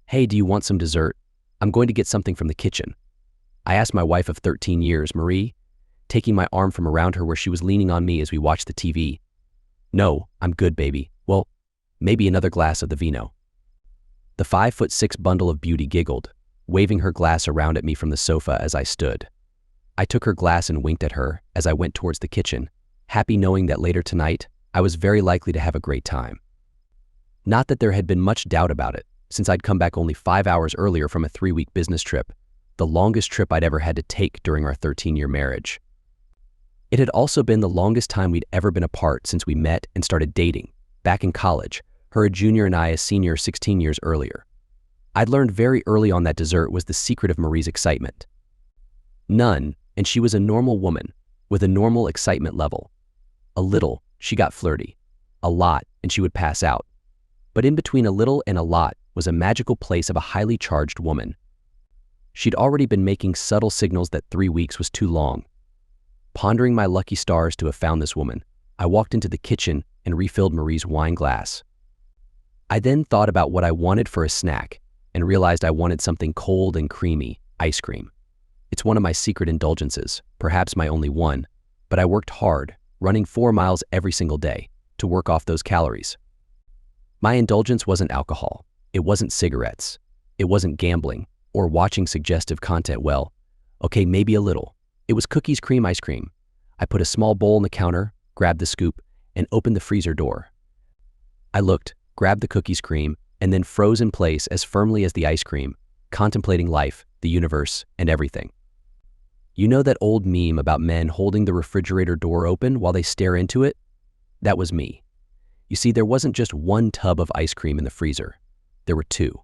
Hey, do you want some dessert? I'm going to get something from the kitchen. I asked my wife of 13 years, Marie, taking my arm from around her where she was leaning on me as we watched the TV. No, I'm good, baby. Well, maybe another glass of the vino. The 5'6" bundle of beauty giggled, waving her glass around at me from the sofa as I stood. I took her glass and winked at her as I went towards the kitchen, happy knowing that later tonight, I was very likely to have a great time. Not that there had been much doubt about it, since I'd come back only 5 hours earlier from a 3-week business trip, the longest trip I'd ever had to take during our 13-year marriage. It had also been the longest time we'd ever been apart since we met and started dating, back in college, her a junior and I a senior 16 years earlier. I'd learned very early on that dessert was the secret of Marie's excitement. None, and she was a normal woman, with a normal excitement level. A little, she got flirty. A lot, and she would pass out. But in between a little and a lot was a magical place of a highly charged woman. She'd already been making subtle signals that 3 weeks was too long. Pondering my lucky stars to have found this woman, I walked into the kitchen and refilled Marie's wine glass. I then thought about what I wanted for a snack and realized I wanted something cold and creamy, ice cream. It's one of my secret indulgences, perhaps my only one, but I worked hard, running 4 miles every single day, to work off those calories. My indulgence wasn't alcohol, it wasn't cigarettes, it wasn't gambling, or watching suggestive content. Well, okay, maybe a little. It was cookies cream ice cream. I put a small bowl on the counter, grabbed the scoop, and opened the freezer door. I looked, grabbed the cookies cream, and then froze in place as firmly as the ice cream, contemplating life, the universe, and everything. You know that old meme about men holding the refrigerator door open while they stare into it? That was me. You see, there wasn't just one tub of ice cream in the freezer. There were 2.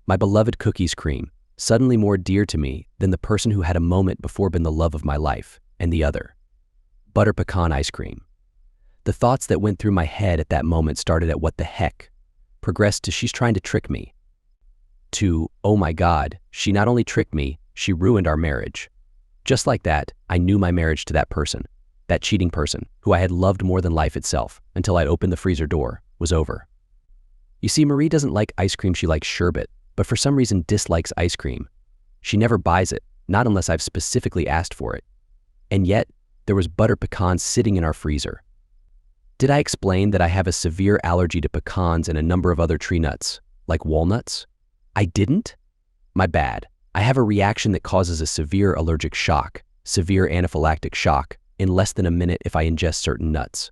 My beloved cookies cream, suddenly more dear to me than the person who had a moment before been the love of my life, and the other. Butter pecan ice cream. The thoughts that went through my head at that moment started at what the heck, progressed to she's trying to trick me, to, oh my God, she not only tricked me, she ruined our marriage. Just like that, I knew my marriage to that person, that cheating person, who I had loved more than life itself, until I'd opened the freezer door, was over. You see, Marie doesn't like ice cream, she likes sherbet, but for some reason dislikes ice cream. She never buys it, not unless I've specifically asked for it. And yet, there was butter pecans sitting in our freezer. Did I explain that I have a severe allergy to pecans and a number of other tree nuts, like walnuts? I didn't? My bad. I have a reaction that causes a severe allergic shock, severe anaphylactic shock, in less than a minute if I ingest certain nuts.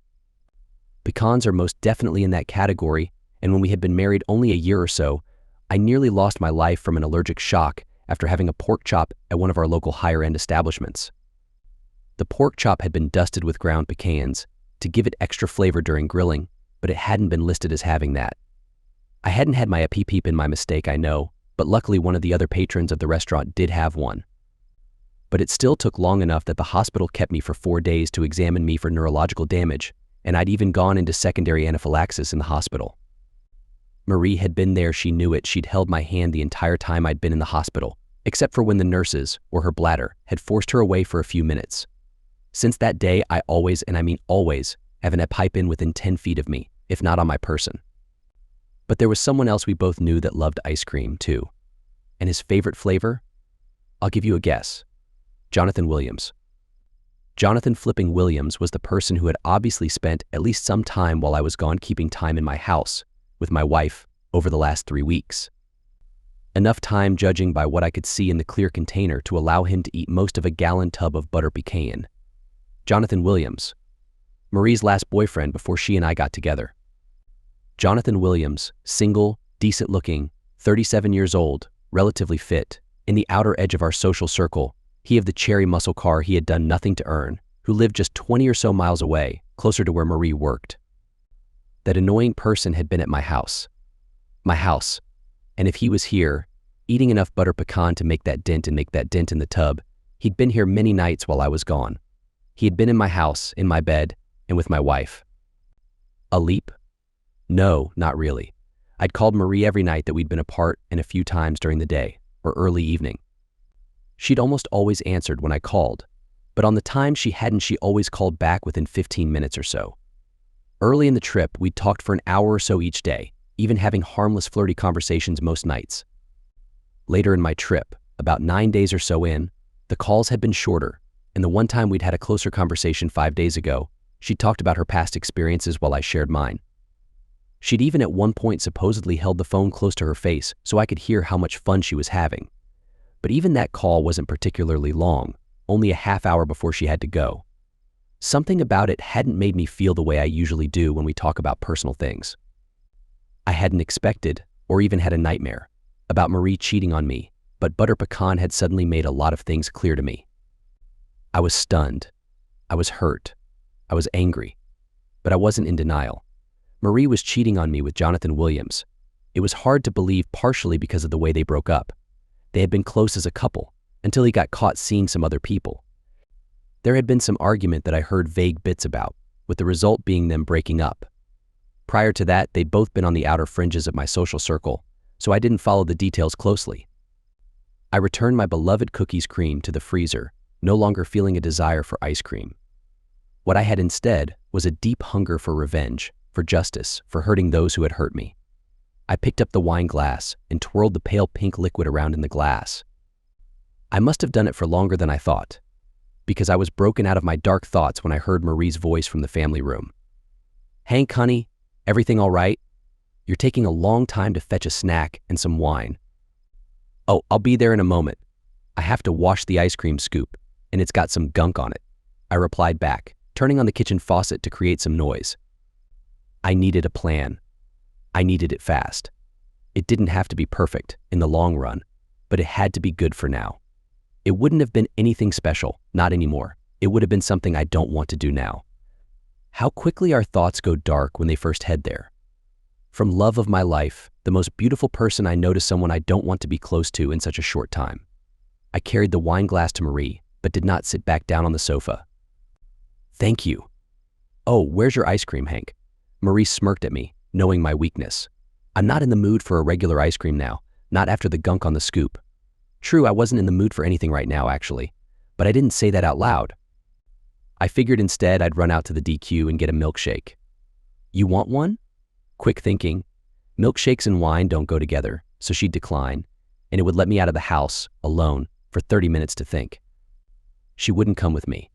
Pecans are most definitely in that category, and when we had been married only a year or so, I nearly lost my life from an allergic shock after having a pork chop at one of our local higher-end establishments. The pork chop had been dusted with ground pecans to give it extra flavor during grilling, but it hadn't been listed as having that. I hadn't had my peep in my mistake, I know, but luckily one of the other patrons of the restaurant did have one. But it still took long enough that the hospital kept me for 4 days to examine me for neurological damage, and I'd even gone into secondary anaphylaxis in the hospital. Marie had been there, she knew it, she'd held my hand the entire time I'd been in the hospital, except for when the nurses, or her bladder, had forced her away for a few minutes. Since that day, I always, and I mean always, have an EpiPen within 10 feet of me, if not on my person. But there was someone else we both knew that loved ice cream, too. And his favorite flavor? I'll give you a guess. Jonathan Williams. Jonathan flipping Williams was the person who had obviously spent at least some time while I was gone keeping time in my house, with my wife, over the last 3 weeks. Enough time judging by what I could see in the clear container to allow him to eat most of a gallon tub of butter pecan. Jonathan Williams. Marie's last boyfriend before she and I got together. Jonathan Williams, single, decent-looking, 37 years old, relatively fit, in the outer edge of our social circle, he of the cherry muscle car he had done nothing to earn, who lived just 20 or so miles away, closer to where Marie worked. That annoying person had been at my house. My house. And if he was here, eating enough butter pecan to make that dent in the tub, he'd been here many nights while I was gone. He had been in my house, in my bed, and with my wife. A leap? No, not really. I'd called Marie every night that we'd been apart and a few times during the day, or early evening. She'd almost always answered when I called, but on the time she hadn't, she always called back within 15 minutes or so. Early in the trip, we'd talked for an hour or so each day, even having harmless flirty conversations most nights. Later in my trip, about 9 days or so in, the calls had been shorter, and the one time we'd had a closer conversation 5 days ago, she talked about her past experiences while I shared mine. She'd even at one point supposedly held the phone close to her face so I could hear how much fun she was having. But even that call wasn't particularly long, only a half hour before she had to go. Something about it hadn't made me feel the way I usually do when we talk about personal things. I hadn't expected, or even had a nightmare, about Marie cheating on me, but Butter Pecan had suddenly made a lot of things clear to me. I was stunned. I was hurt. I was angry. But I wasn't in denial. Marie was cheating on me with Jonathan Williams. It was hard to believe, partially because of the way they broke up. They had been close as a couple, until he got caught seeing some other people. There had been some argument that I heard vague bits about, with the result being them breaking up. Prior to that, they'd both been on the outer fringes of my social circle, so I didn't follow the details closely. I returned my beloved cookies cream to the freezer, no longer feeling a desire for ice cream. What I had instead was a deep hunger for revenge, for justice, for hurting those who had hurt me. I picked up the wine glass and twirled the pale pink liquid around in the glass. I must have done it for longer than I thought, because I was broken out of my dark thoughts when I heard Marie's voice from the family room. "Hank, honey, everything all right? You're taking a long time to fetch a snack and some wine." "Oh, I'll be there in a moment. I have to wash the ice cream scoop, and it's got some gunk on it," I replied back, turning on the kitchen faucet to create some noise. I needed a plan. I needed it fast. It didn't have to be perfect in the long run, but it had to be good for now. It wouldn't have been anything special, not anymore. It would have been something I don't want to do now. How quickly our thoughts go dark when they first head there. From love of my life, the most beautiful person I know, to someone I don't want to be close to in such a short time. I carried the wine glass to Marie, but did not sit back down on the sofa. "Thank you." "Oh, where's your ice cream, Hank?" Marie smirked at me, knowing my weakness. I'm not in the mood for a regular ice cream now, not after the gunk on the scoop. True, I wasn't in the mood for anything right now, actually, but I didn't say that out loud. I figured instead I'd run out to the DQ and get a milkshake. "You want one?" Quick thinking. Milkshakes and wine don't go together, so she'd decline, and it would let me out of the house, alone, for 30 minutes to think. She wouldn't come with me.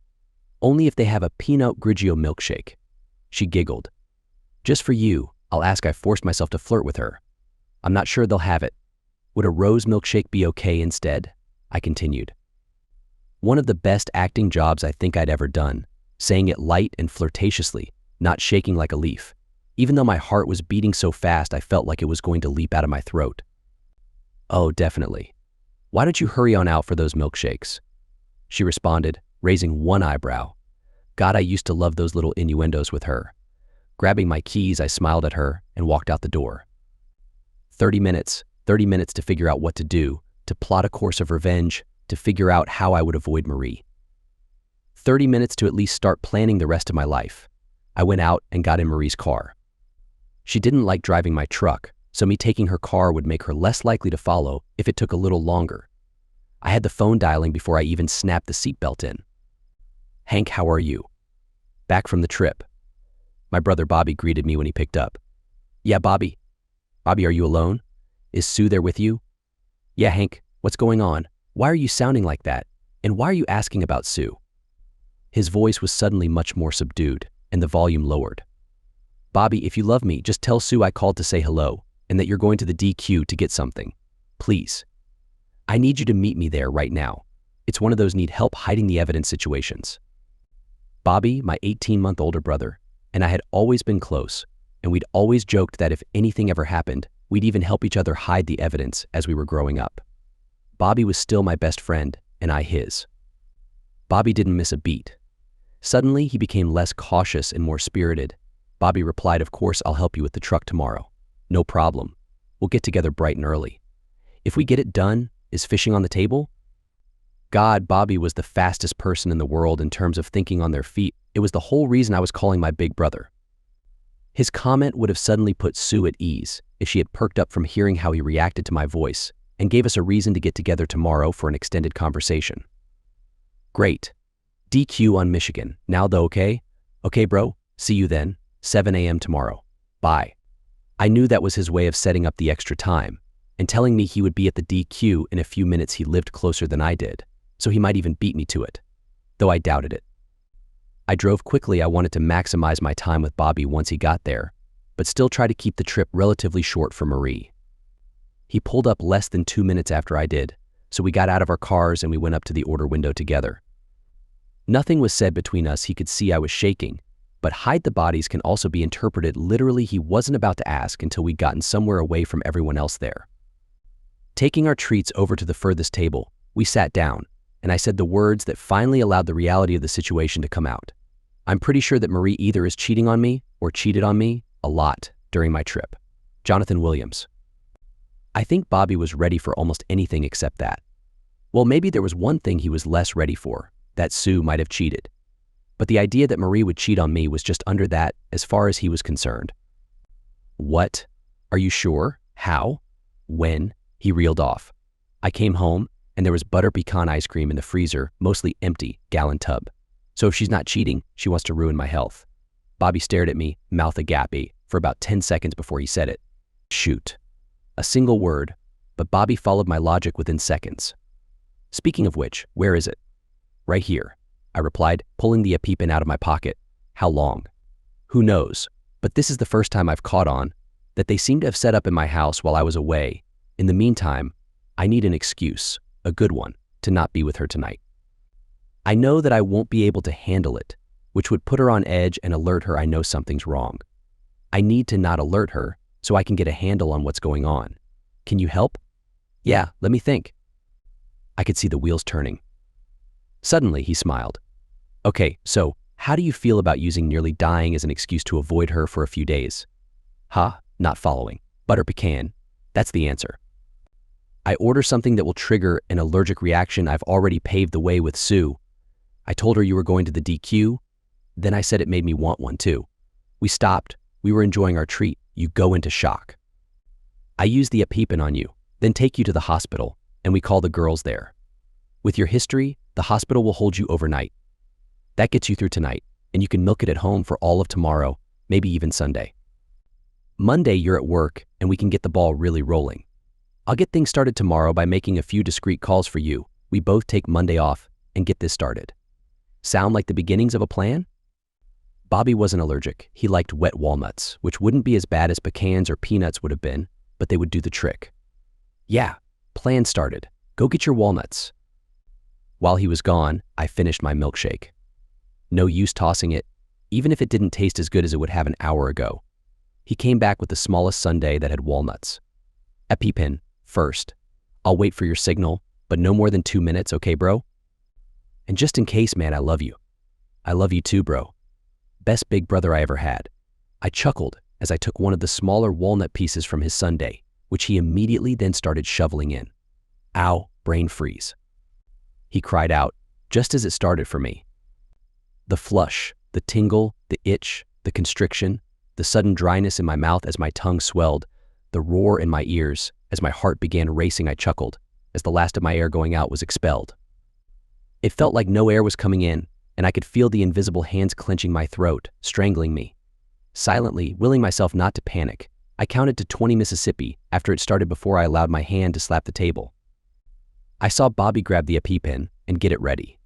"Only if they have a Pinot Grigio milkshake." She giggled. "Just for you, I'll ask." I forced myself to flirt with her. "I'm not sure they'll have it. Would a rose milkshake be okay instead?" I continued. One of the best acting jobs I think I'd ever done, saying it light and flirtatiously, not shaking like a leaf, even though my heart was beating so fast I felt like it was going to leap out of my throat. "Oh, definitely. Why don't you hurry on out for those milkshakes?" She responded, raising one eyebrow. God, I used to love those little innuendos with her. Grabbing my keys, I smiled at her and walked out the door. 30 minutes to figure out what to do, to plot a course of revenge, to figure out how I would avoid Marie. 30 minutes to at least start planning the rest of my life. I went out and got in Marie's car. She didn't like driving my truck, so me taking her car would make her less likely to follow if it took a little longer. I had the phone dialing before I even snapped the seatbelt in. "Hank, how are you?" "Back from the trip." My brother Bobby greeted me when he picked up. "Yeah, Bobby. Bobby, are you alone? Is Sue there with you?" "Yeah, Hank, what's going on? Why are you sounding like that? And why are you asking about Sue?" His voice was suddenly much more subdued, and the volume lowered. "Bobby, if you love me, just tell Sue I called to say hello, and that you're going to the DQ to get something. Please. I need you to meet me there right now. It's one of those need help hiding the evidence situations." Bobby, my 18-month older brother, and I had always been close, and we'd always joked that if anything ever happened, we'd even help each other hide the evidence as we were growing up. Bobby was still my best friend, and I his. Bobby didn't miss a beat. Suddenly, he became less cautious and more spirited. Bobby replied, "Of course, I'll help you with the truck tomorrow. No problem. We'll get together bright and early. If we get it done, is fishing on the table?" God, Bobby was the fastest person in the world in terms of thinking on their feet. It was the whole reason I was calling my big brother. His comment would have suddenly put Sue at ease if she had perked up from hearing how he reacted to my voice and gave us a reason to get together tomorrow for an extended conversation. "Great. DQ on Michigan. Now though, okay? Okay, bro. See you then. 7 a.m. tomorrow. Bye." I knew that was his way of setting up the extra time and telling me he would be at the DQ in a few minutes. He lived closer than I did, so he might even beat me to it, though I doubted it. I drove quickly. I wanted to maximize my time with Bobby once he got there, but still try to keep the trip relatively short for Marie. He pulled up less than 2 minutes after I did, so we got out of our cars and we went up to the order window together. Nothing was said between us. He could see I was shaking, but hide the bodies can also be interpreted literally. He wasn't about to ask until we'd gotten somewhere away from everyone else there. Taking our treats over to the furthest table, we sat down, and I said the words that finally allowed the reality of the situation to come out. I'm pretty sure that Marie either is cheating on me or cheated on me a lot during my trip. Jonathan Williams. I think Bobby was ready for almost anything except that. Well, maybe there was one thing he was less ready for, that Sue might have cheated. But the idea that Marie would cheat on me was just under that as far as he was concerned. What? Are you sure? How? When? He reeled off. I came home and there was butter pecan ice cream in the freezer, mostly empty, gallon tub. So if she's not cheating, she wants to ruin my health. Bobby stared at me, mouth agape, for about 10 seconds before he said it. Shoot. A single word, but Bobby followed my logic within seconds. Speaking of which, where is it? Right here, I replied, pulling the EpiPen out of my pocket. How long? Who knows, but this is the first time I've caught on that they seem to have set up in my house while I was away. In the meantime, I need an excuse, a good one, to not be with her tonight. I know that I won't be able to handle it, which would put her on edge and alert her I know something's wrong. I need to not alert her so I can get a handle on what's going on. Can you help? Yeah, let me think. I could see the wheels turning. Suddenly, he smiled. Okay, so how do you feel about using nearly dying as an excuse to avoid her for a few days? Ha, not following. Butter pecan. That's the answer. I order something that will trigger an allergic reaction. I've already paved the way with Sue. I told her you were going to the DQ. Then I said it made me want one too. We stopped. We were enjoying our treat. You go into shock. I use the EpiPen on you, then take you to the hospital, and we call the girls there. With your history, the hospital will hold you overnight. That gets you through tonight, and you can milk it at home for all of tomorrow, maybe even Sunday. Monday, you're at work, and we can get the ball really rolling. I'll get things started tomorrow by making a few discreet calls for you. We both take Monday off and get this started. Sound like the beginnings of a plan? Bobby wasn't allergic. He liked wet walnuts, which wouldn't be as bad as pecans or peanuts would have been, but they would do the trick. Yeah, plan started. Go get your walnuts. While he was gone, I finished my milkshake. No use tossing it, even if it didn't taste as good as it would have an hour ago. He came back with the smallest sundae that had walnuts. EpiPen, first. I'll wait for your signal, but no more than 2 minutes, okay, bro? And just in case, man, I love you. I love you too, bro. Best big brother I ever had. I chuckled as I took one of the smaller walnut pieces from his sundae, which he immediately then started shoveling in. Ow, brain freeze. He cried out, just as it started for me. The flush, the tingle, the itch, the constriction, the sudden dryness in my mouth as my tongue swelled, the roar in my ears as my heart began racing. I chuckled as the last of my air going out was expelled. It felt like no air was coming in, and I could feel the invisible hands clenching my throat, strangling me. Silently, willing myself not to panic, I counted to 20 Mississippi after it started before I allowed my hand to slap the table. I saw Bobby grab the EpiPen and get it ready.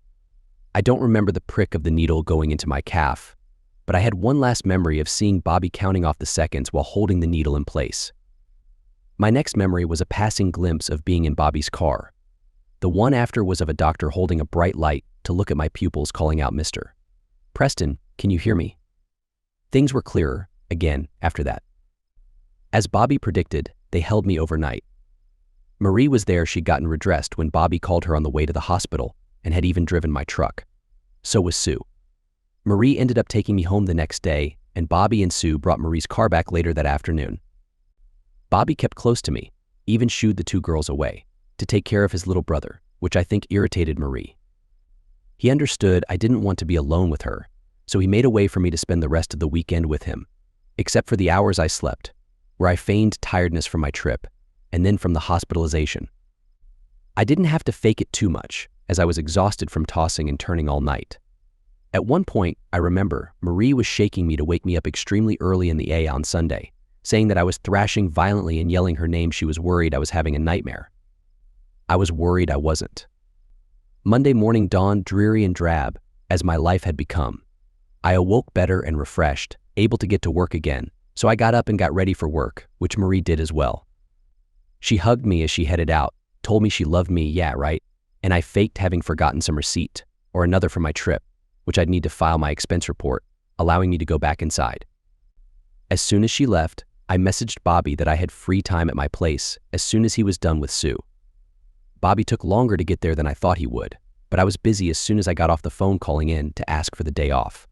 I don't remember the prick of the needle going into my calf, but I had one last memory of seeing Bobby counting off the seconds while holding the needle in place. My next memory was a passing glimpse of being in Bobby's car. The one after was of a doctor holding a bright light to look at my pupils, calling out, "Mr. Preston, can you hear me?" Things were clearer, again, after that. As Bobby predicted, they held me overnight. Marie was there. She'd gotten redressed when Bobby called her on the way to the hospital and had even driven my truck. So was Sue. Marie ended up taking me home the next day, and Bobby and Sue brought Marie's car back later that afternoon. Bobby kept close to me, even shooed the 2 girls away to take care of his little brother, which I think irritated Marie. He understood I didn't want to be alone with her, so he made a way for me to spend the rest of the weekend with him, except for the hours I slept, where I feigned tiredness from my trip and then from the hospitalization. I didn't have to fake it too much, as I was exhausted from tossing and turning all night. At one point, I remember, Marie was shaking me to wake me up extremely early in the A on Sunday, saying that I was thrashing violently and yelling her name. She was worried I was having a nightmare. I was worried I wasn't. Monday morning dawned dreary and drab, as my life had become. I awoke better and refreshed, able to get to work again, so I got up and got ready for work, which Marie did as well. She hugged me as she headed out, told me she loved me, yeah, right, and I faked having forgotten some receipt, or another for my trip, which I'd need to file my expense report, allowing me to go back inside. As soon as she left, I messaged Bobby that I had free time at my place as soon as he was done with Sue. Bobby took longer to get there than I thought he would, but I was busy as soon as I got off the phone calling in to ask for the day off.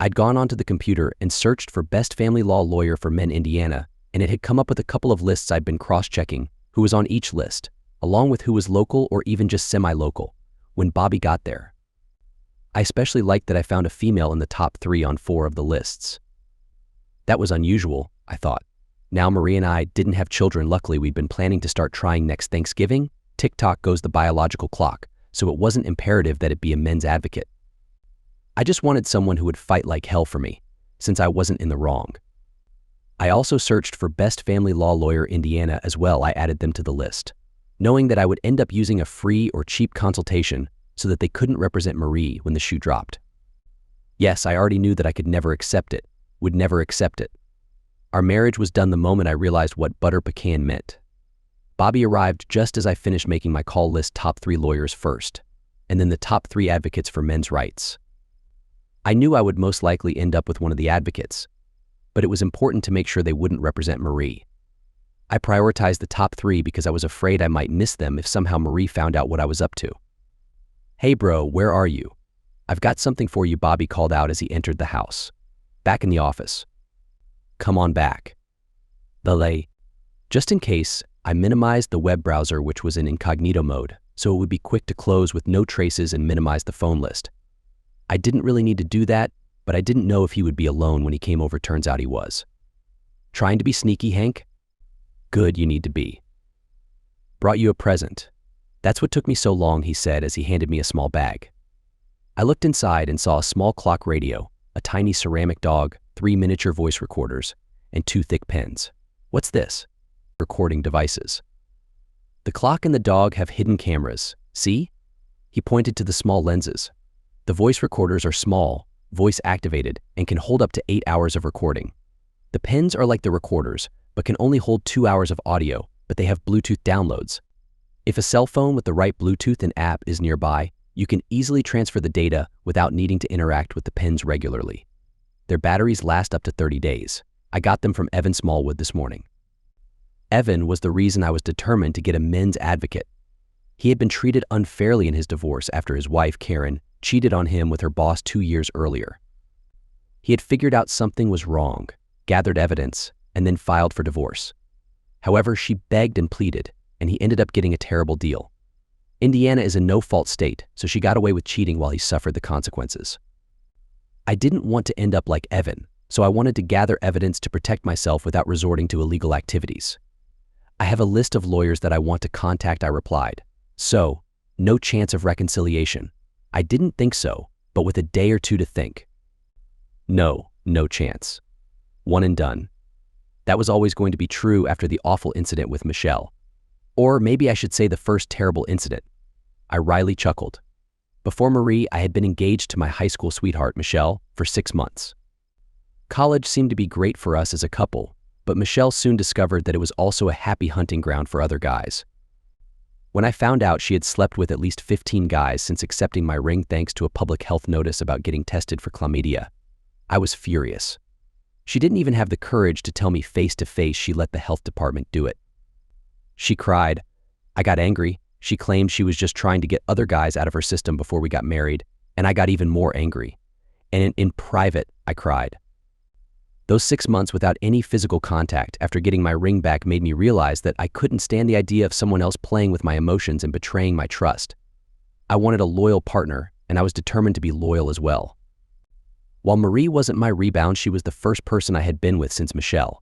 I'd gone onto the computer and searched for best family law lawyer for men Indiana, and it had come up with a couple of lists I'd been cross-checking who was on each list, along with who was local or even just semi-local, when Bobby got there. I especially liked that I found a female in the top 3 on 4 of the lists. That was unusual, I thought. Now Marie and I didn't have children. Luckily, we'd been planning to start trying next Thanksgiving. Tick-tock goes the biological clock, so it wasn't imperative that it be a men's advocate. I just wanted someone who would fight like hell for me, since I wasn't in the wrong. I also searched for best family law lawyer Indiana as well. I added them to the list, knowing that I would end up using a free or cheap consultation so that they couldn't represent Marie when the shoe dropped. Yes, I already knew that I could never accept it, would never accept it. Our marriage was done the moment I realized what butter pecan meant. Bobby arrived just as I finished making my call list top 3 lawyers first, and then the top 3 advocates for men's rights. I knew I would most likely end up with one of the advocates, but it was important to make sure they wouldn't represent Marie. I prioritized the top 3 because I was afraid I might miss them if somehow Marie found out what I was up to. "Hey bro, where are you? I've got something for you," Bobby called out as he entered the house. "Back in the office." "Come on back." Just in case, I minimized the web browser, which was in incognito mode, so it would be quick to close with no traces, and minimize the phone list. I didn't really need to do that, but I didn't know if he would be alone when he came over. Turns out he was. "Trying to be sneaky, Hank?" "Good, you need to be. Brought you a present. That's what took me so long," he said as he handed me a small bag. I looked inside and saw a small clock radio, a tiny ceramic dog, 3 miniature voice recorders, and 2 thick pens. "What's this?" "Recording devices. The clock and the dog have hidden cameras. See?" He pointed to the small lenses. "The voice recorders are small, voice-activated, and can hold up to 8 hours of recording. The pens are like the recorders, but can only hold 2 hours of audio, but they have Bluetooth downloads. If a cell phone with the right Bluetooth and app is nearby, you can easily transfer the data without needing to interact with the pens regularly. Their batteries last up to 30 days. I got them from Evan Smallwood this morning." Evan was the reason I was determined to get a men's advocate. He had been treated unfairly in his divorce after his wife, Karen, cheated on him with her boss 2 years earlier. He had figured out something was wrong, gathered evidence, and then filed for divorce. However, she begged and pleaded, and he ended up getting a terrible deal. Indiana is a no-fault state, so she got away with cheating while he suffered the consequences. I didn't want to end up like Evan, so I wanted to gather evidence to protect myself without resorting to illegal activities. "I have a list of lawyers that I want to contact," I replied. "So, no chance of reconciliation." I didn't think so, but with a day or two to think. No chance. One and done. That was always going to be true after the awful incident with Michelle. Or maybe I should say the first terrible incident. I wryly chuckled. Before Marie, I had been engaged to my high school sweetheart, Michelle, for 6 months. College seemed to be great for us as a couple, but Michelle soon discovered that it was also a happy hunting ground for other guys. When I found out she had slept with at least 15 guys since accepting my ring thanks to a public health notice about getting tested for chlamydia, I was furious. She didn't even have the courage to tell me face to face she let the health department do it. She cried. I got angry. She claimed she was just trying to get other guys out of her system before we got married, and I got even more angry. And in private, I cried. Those 6 months without any physical contact after getting my ring back made me realize that I couldn't stand the idea of someone else playing with my emotions and betraying my trust. I wanted a loyal partner, and I was determined to be loyal as well. While Marie wasn't my rebound, she was the first person I had been with since Michelle.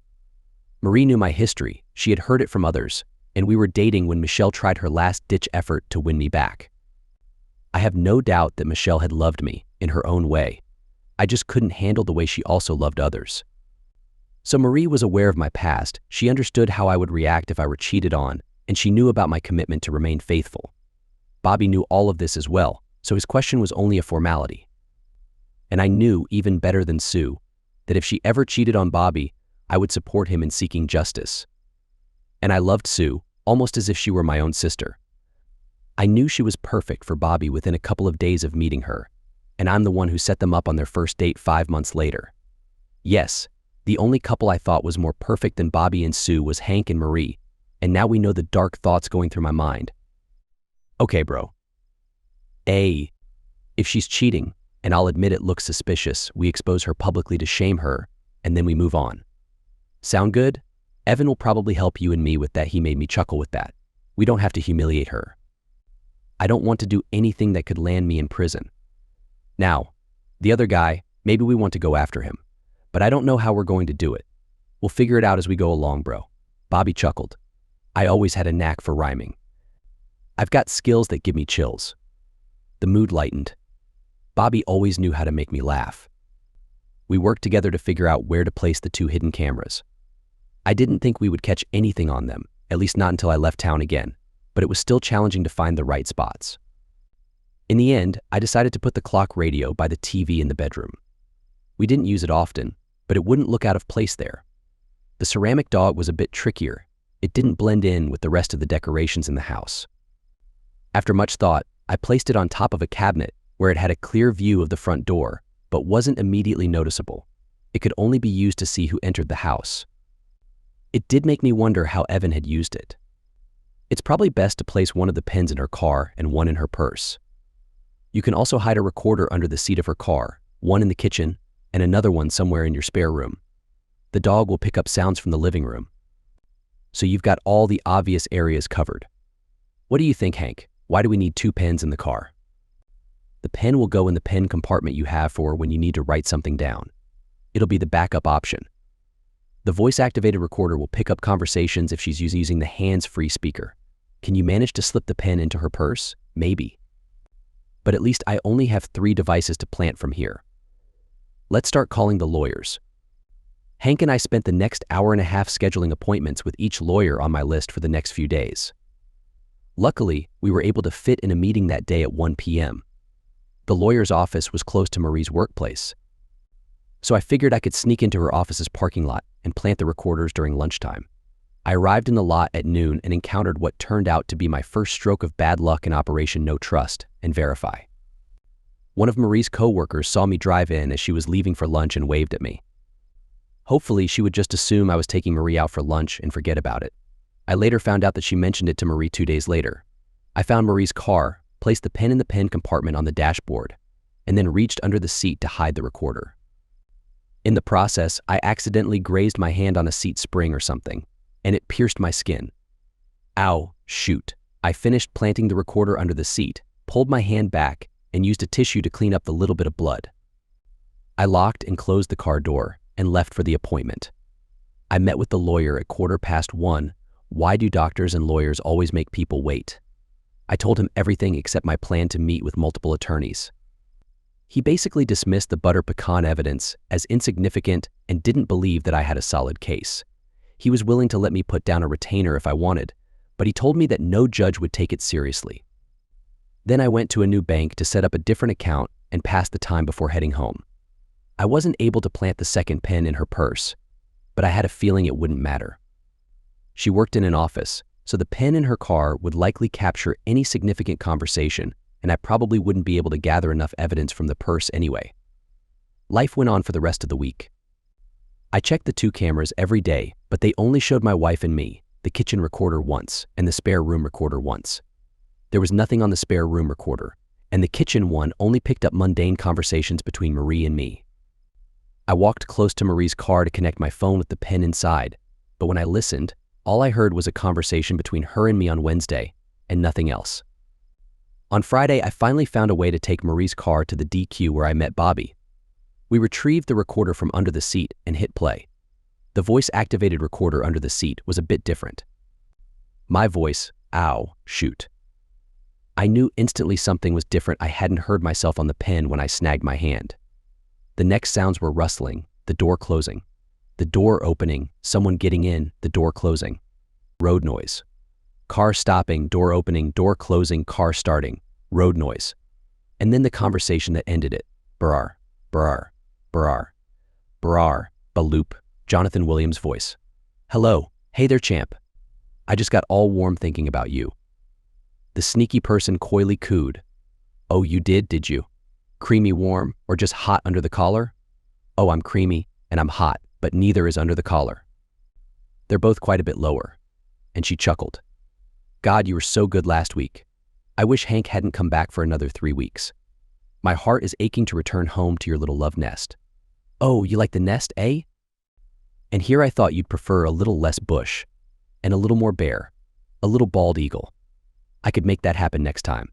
Marie knew my history, she had heard it from others, and we were dating when Michelle tried her last-ditch effort to win me back. I have no doubt that Michelle had loved me, in her own way. I just couldn't handle the way she also loved others. So Marie was aware of my past, she understood how I would react if I were cheated on, and she knew about my commitment to remain faithful. Bobby knew all of this as well, so his question was only a formality. And I knew, even better than Sue, that if she ever cheated on Bobby, I would support him in seeking justice. And I loved Sue, almost as if she were my own sister. I knew she was perfect for Bobby within a couple of days of meeting her, and I'm the one who set them up on their first date 5 months later. Yes, the only couple I thought was more perfect than Bobby and Sue was Hank and Marie, and now we know the dark thoughts going through my mind. Okay, bro. A. If she's cheating, and I'll admit it looks suspicious, we expose her publicly to shame her, and then we move on. Sound good? Evan will probably help you and me with that. He made me chuckle with that. We don't have to humiliate her. I don't want to do anything that could land me in prison. Now, the other guy, maybe we want to go after him, but I don't know how we're going to do it. We'll figure it out as we go along, bro. Bobby chuckled. I always had a knack for rhyming. I've got skills that give me chills. The mood lightened. Bobby always knew how to make me laugh. We worked together to figure out where to place the 2 hidden cameras. I didn't think we would catch anything on them, at least not until I left town again, but it was still challenging to find the right spots. In the end, I decided to put the clock radio by the TV in the bedroom. We didn't use it often, but it wouldn't look out of place there. The ceramic dog was a bit trickier. It didn't blend in with the rest of the decorations in the house. After much thought, I placed it on top of a cabinet where it had a clear view of the front door, but wasn't immediately noticeable. It could only be used to see who entered the house. It did make me wonder how Evan had used it. It's probably best to place one of the pens in her car and one in her purse. You can also hide a recorder under the seat of her car, one in the kitchen, and another one somewhere in your spare room. The dog will pick up sounds from the living room. So you've got all the obvious areas covered. What do you think, Hank? Why do we need 2 pens in the car? The pen will go in the pen compartment you have for when you need to write something down. It'll be the backup option. The voice-activated recorder will pick up conversations if she's using the hands-free speaker. Can you manage to slip the pen into her purse? Maybe. But at least I only have 3 devices to plant from here. Let's start calling the lawyers. Hank and I spent the next hour and a half scheduling appointments with each lawyer on my list for the next few days. Luckily, we were able to fit in a meeting that day at 1 p.m. The lawyer's office was close to Marie's workplace, so I figured I could sneak into her office's parking lot and plant the recorders during lunchtime. I arrived in the lot at noon and encountered what turned out to be my first stroke of bad luck in Operation No Trust and Verify. One of Marie's co-workers saw me drive in as she was leaving for lunch and waved at me. Hopefully, she would just assume I was taking Marie out for lunch and forget about it. I later found out that she mentioned it to Marie 2 days later. I found Marie's car, placed the pen in the pen compartment on the dashboard, and then reached under the seat to hide the recorder. In the process, I accidentally grazed my hand on a seat spring or something, and it pierced my skin. Ow, shoot. I finished planting the recorder under the seat, pulled my hand back, and used a tissue to clean up the little bit of blood. I locked and closed the car door and left for the appointment. I met with the lawyer at 1:15. Why do doctors and lawyers always make people wait? I told him everything except my plan to meet with multiple attorneys. He basically dismissed the butter pecan evidence as insignificant and didn't believe that I had a solid case. He was willing to let me put down a retainer if I wanted, but he told me that no judge would take it seriously. Then I went to a new bank to set up a different account and pass the time before heading home. I wasn't able to plant the second pen in her purse, but I had a feeling it wouldn't matter. She worked in an office, so the pen in her car would likely capture any significant conversation, and I probably wouldn't be able to gather enough evidence from the purse anyway. Life went on for the rest of the week. I checked the 2 cameras every day, but they only showed my wife and me, the kitchen recorder once, and the spare room recorder once. There was nothing on the spare room recorder, and the kitchen one only picked up mundane conversations between Marie and me. I walked close to Marie's car to connect my phone with the pen inside, but when I listened, all I heard was a conversation between her and me on Wednesday, and nothing else. On Friday, I finally found a way to take Marie's car to the DQ where I met Bobby. We retrieved the recorder from under the seat and hit play. The voice-activated recorder under the seat was a bit different. My voice, ow, shoot. I knew instantly something was different. I hadn't heard myself on the pen when I snagged my hand. The next sounds were rustling, the door closing. The door opening, someone getting in, the door closing. Road noise. Car stopping, door opening, door closing, car starting. Road noise. And then the conversation that ended it. Brar, brar, brar, brar, baloop. Jonathan Williams' voice. Hello, hey there champ. I just got all warm thinking about you. The sneaky person coyly cooed. Oh, you did you? Creamy warm, or just hot under the collar? Oh, I'm creamy, and I'm hot, but neither is under the collar. They're both quite a bit lower. And she chuckled. God, you were so good last week. I wish Hank hadn't come back for another 3 weeks. My heart is aching to return home to your little love nest. Oh, you like the nest, eh? And here I thought you'd prefer a little less bush, and a little more bear, a little bald eagle. I could make that happen next time.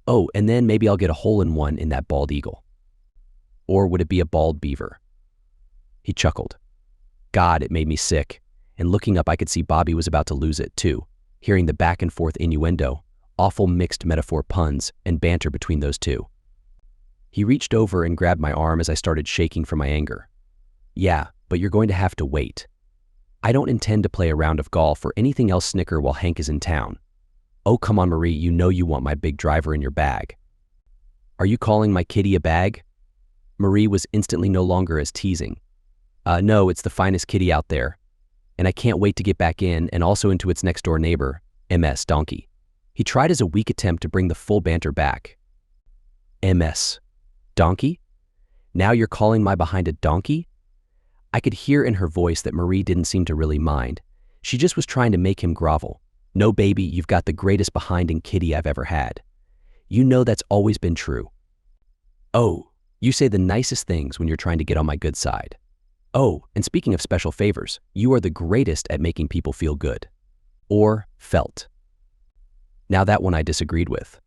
Oh, and then maybe I'll get a hole-in-one in that bald eagle. Or would it be a bald beaver? He chuckled. God, it made me sick, and looking up I could see Bobby was about to lose it too, hearing the back-and-forth innuendo, awful mixed metaphor puns, and banter between those two. He reached over and grabbed my arm as I started shaking from my anger. Yeah, but you're going to have to wait. I don't intend to play a round of golf or anything else snicker while Hank is in town. Oh, come on, Marie, you know you want my big driver in your bag. Are you calling my kitty a bag? Marie was instantly no longer as teasing. No, it's the finest kitty out there. And I can't wait to get back in and also into its next-door neighbor, MS Donkey. He tried as a weak attempt to bring the full banter back. MS Donkey? Now you're calling my behind a donkey? I could hear in her voice that Marie didn't seem to really mind. She just was trying to make him grovel. No, baby, you've got the greatest behind in kitty I've ever had. You know that's always been true. Oh, you say the nicest things when you're trying to get on my good side. Oh, and speaking of special favors, you are the greatest at making people feel good. Or felt. Now that one I disagreed with.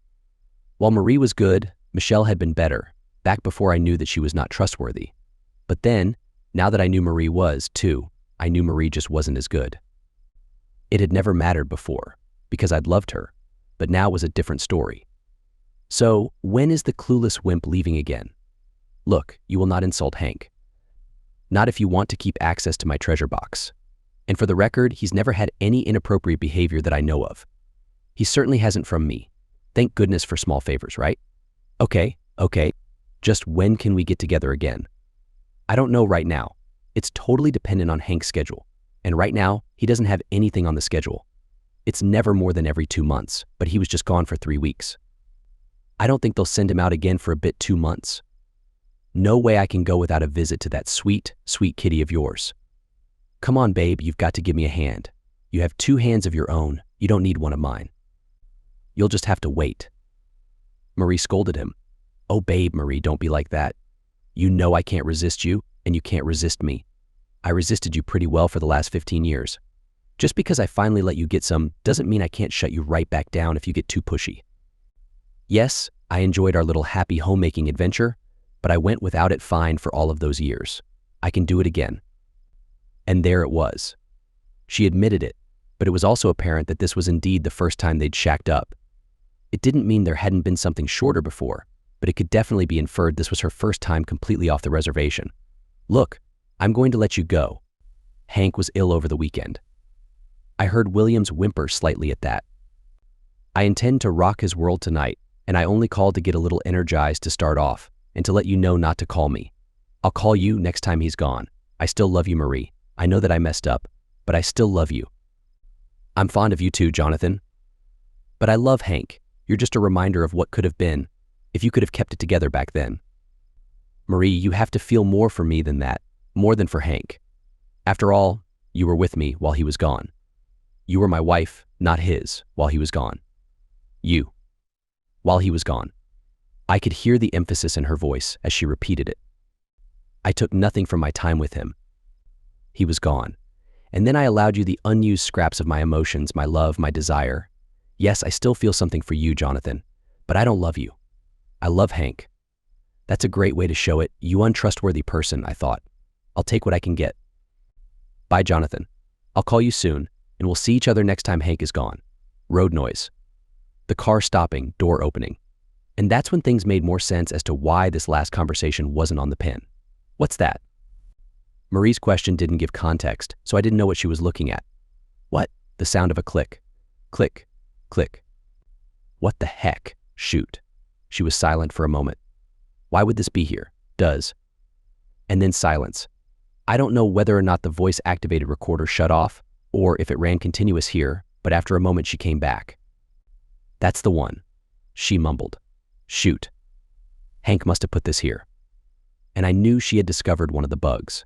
While Marie was good, Michelle had been better, back before I knew that she was not trustworthy. But then, now that I knew Marie was, too, I knew Marie just wasn't as good. It had never mattered before, because I'd loved her, but now was a different story. So, when is the clueless wimp leaving again? Look, you will not insult Hank. Not if you want to keep access to my treasure box. And for the record, he's never had any inappropriate behavior that I know of. He certainly hasn't from me. Thank goodness for small favors, right? Okay. Just when can we get together again? I don't know right now. It's totally dependent on Hank's schedule. And right now, he doesn't have anything on the schedule. It's never more than every 2 months, but he was just gone for 3 weeks. I don't think they'll send him out again for a bit 2 months. No way I can go without a visit to that sweet, sweet kitty of yours. Come on, babe, you've got to give me a hand. You have 2 hands of your own. You don't need one of mine. You'll just have to wait. Marie scolded him. Oh, babe, Marie, don't be like that. You know I can't resist you, and you can't resist me. I resisted you pretty well for the last 15 years. Just because I finally let you get some doesn't mean I can't shut you right back down if you get too pushy. Yes, I enjoyed our little happy homemaking adventure, but I went without it fine for all of those years. I can do it again. And there it was. She admitted it, but it was also apparent that this was indeed the first time they'd shacked up. It didn't mean there hadn't been something shorter before, but it could definitely be inferred this was her first time completely off the reservation. Look, I'm going to let you go. Hank was ill over the weekend. I heard Williams whimper slightly at that. I intend to rock his world tonight, and I only called to get a little energized to start off, and to let you know not to call me. I'll call you next time he's gone. I still love you, Marie. I know that I messed up, but I still love you. I'm fond of you too, Jonathan. But I love Hank. You're just a reminder of what could have been, if you could have kept it together back then. Marie, you have to feel more for me than that, more than for Hank. After all, you were with me while he was gone. You were my wife, not his, while he was gone. You. While he was gone. I could hear the emphasis in her voice as she repeated it. I took nothing from my time with him. He was gone. And then I allowed you the unused scraps of my emotions, my love, my desire. Yes, I still feel something for you, Jonathan, but I don't love you. I love Hank. That's a great way to show it, you untrustworthy person, I thought. I'll take what I can get. Bye, Jonathan. I'll call you soon, and we'll see each other next time Hank is gone. Road noise. The car stopping, door opening. And that's when things made more sense as to why this last conversation wasn't on the pin. What's that? Marie's question didn't give context, so I didn't know what she was looking at. What? The sound of a click. Click. Click. What the heck? Shoot. She was silent for a moment. Why would this be here? Does. And then silence. I don't know whether or not the voice-activated recorder shut off, or if it ran continuous here, but after a moment she came back. That's the one. She mumbled. Shoot. Hank must have put this here. And I knew she had discovered one of the bugs.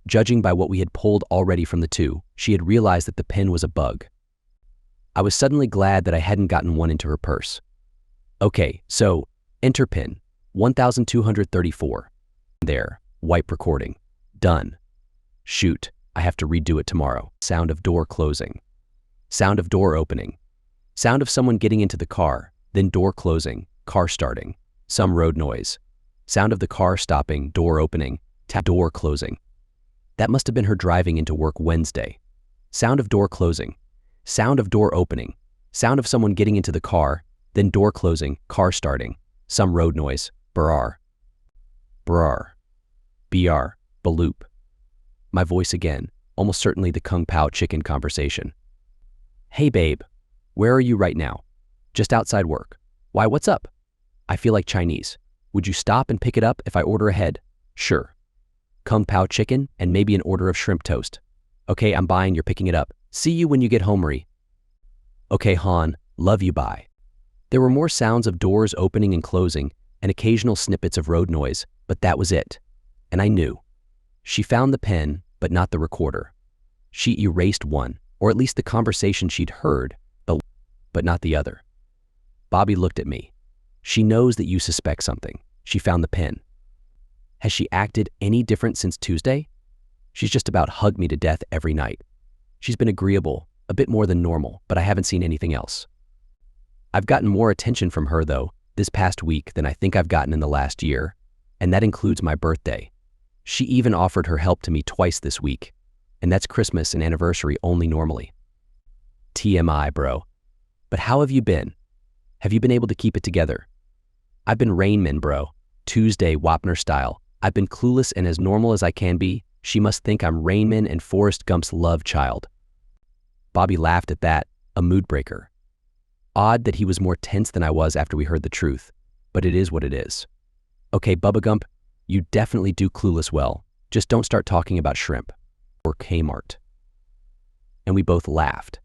Judging by what we had pulled already from the two, she had realized that the pen was a bug. I was suddenly glad that I hadn't gotten one into her purse. Okay, so, enter pin, 1234. There, wipe recording. Done. Shoot, I have to redo it tomorrow. Sound of door closing. Sound of door opening. Sound of someone getting into the car, then door closing, car starting. Some road noise. Sound of the car stopping, door opening, door closing. That must have been her driving into work Wednesday. Sound of door closing. Sound of door opening. Sound of someone getting into the car, then door closing, car starting. Some road noise. Brar. Brar. BR. Baloop. My voice again, almost certainly the Kung Pao chicken conversation. Hey babe, where are you right now? Just outside work. Why, what's up? I feel like Chinese. Would you stop and pick it up if I order ahead? Sure. Kung Pao chicken and maybe an order of shrimp toast. Okay, I'm buying, you're picking it up. See you when you get home, Marie. Okay, Han, love you, bye. There were more sounds of doors opening and closing and occasional snippets of road noise, but that was it. And I knew. She found the pen, but not the recorder. She erased one, or at least the conversation she'd heard, but not the other. Bobby looked at me. She knows that you suspect something. She found the pen. Has she acted any different since Tuesday? She's just about hugged me to death every night. She's been agreeable, a bit more than normal, but I haven't seen anything else. I've gotten more attention from her, though, this past week than I think I've gotten in the last year, and that includes my birthday. She even offered her help to me twice this week, and that's Christmas and anniversary only normally. TMI, bro. But how have you been? Have you been able to keep it together? I've been Rain Man, bro. Tuesday, Wapner style. I've been clueless and as normal as I can be. She must think I'm Rain Man and Forrest Gump's love child. Bobby laughed at that, a mood breaker. Odd that he was more tense than I was after we heard the truth, but it is what it is. Okay, Bubba Gump, you definitely do clueless well. Just don't start talking about shrimp. Or Kmart. And we both laughed.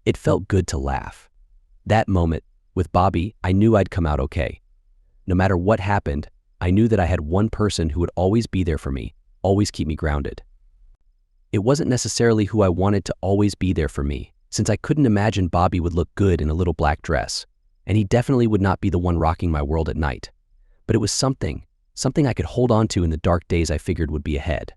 It felt good to laugh. That moment, with Bobby, I knew I'd come out okay. No matter what happened, I knew that I had one person who would always be there for me, always keep me grounded. It wasn't necessarily who I wanted to always be there for me, since I couldn't imagine Bobby would look good in a little black dress, and he definitely would not be the one rocking my world at night. But it was something I could hold on to in the dark days I figured would be ahead.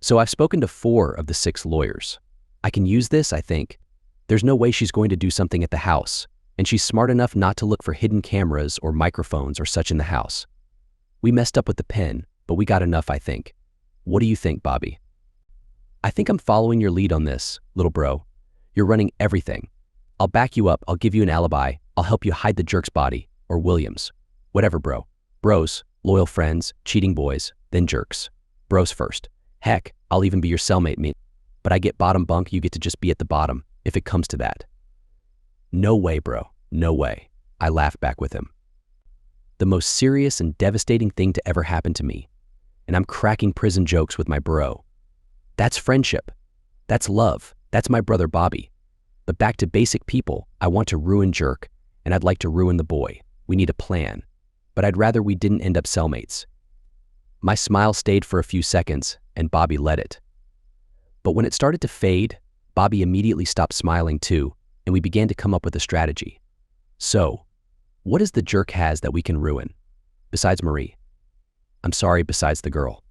So I've spoken to 4 of the 6 lawyers. I can use this, I think. There's no way she's going to do something at the house, and she's smart enough not to look for hidden cameras or microphones or such in the house. We messed up with the pen, but we got enough, I think. What do you think, Bobby? I think I'm following your lead on this, little bro. You're running everything. I'll back you up, I'll give you an alibi, I'll help you hide the jerk's body, or Williams. Whatever, bro. Bros, loyal friends, cheating boys, then jerks. Bros first. Heck, I'll even be your cellmate, mate. But I get bottom bunk, you get to just be at the bottom, if it comes to that. No way, bro. No way. I laughed back with him. The most serious and devastating thing to ever happen to me. And I'm cracking prison jokes with my bro. That's friendship. That's love. That's my brother Bobby. But back to basic people, I want to ruin Jerk, and I'd like to ruin the boy. We need a plan. But I'd rather we didn't end up cellmates. My smile stayed for a few seconds, and Bobby let it. But when it started to fade, Bobby immediately stopped smiling too, and we began to come up with a strategy. So, what is the Jerk has that we can ruin? Besides Marie. I'm sorry, besides the girl.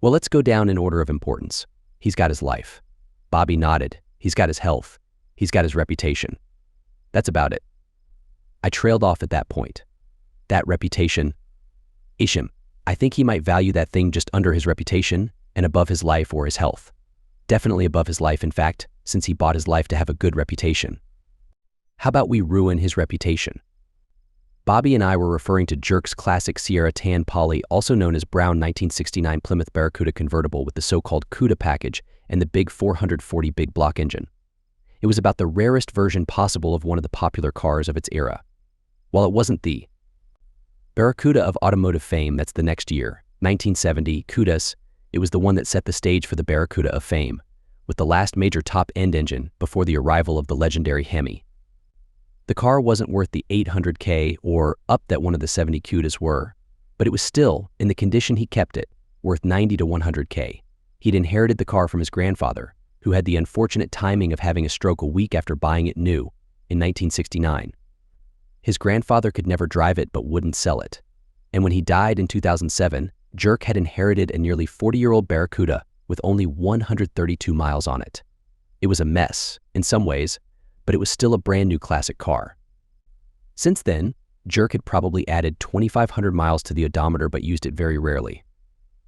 Well, let's go down in order of importance. He's got his life. Bobby nodded. He's got his health. He's got his reputation. That's about it. I trailed off at that point. That reputation. Isham, I think he might value that thing just under his reputation and above his life or his health. Definitely above his life, in fact, since he bought his life to have a good reputation. How about we ruin his reputation? Bobby and I were referring to Jerk's classic Sierra Tan Poly, also known as brown 1969 Plymouth Barracuda convertible with the so-called CUDA package and the big 440 big block engine. It was about the rarest version possible of one of the popular cars of its era. While it wasn't the Barracuda of automotive fame, that's the next year, 1970, CUDAs, it was the one that set the stage for the Barracuda of fame, with the last major top-end engine before the arrival of the legendary Hemi. The car wasn't worth the $800K or up that one of the 70 CUDAs were, but it was still, in the condition he kept it, worth $90 to $100K. He'd inherited the car from his grandfather, who had the unfortunate timing of having a stroke a week after buying it new, in 1969. His grandfather could never drive it but wouldn't sell it. And when he died in 2007, Jerk had inherited a nearly 40-year-old Barracuda with only 132 miles on it. It was a mess, in some ways, but it was still a brand new classic car. Since then, Jerk had probably added 2,500 miles to the odometer but used it very rarely.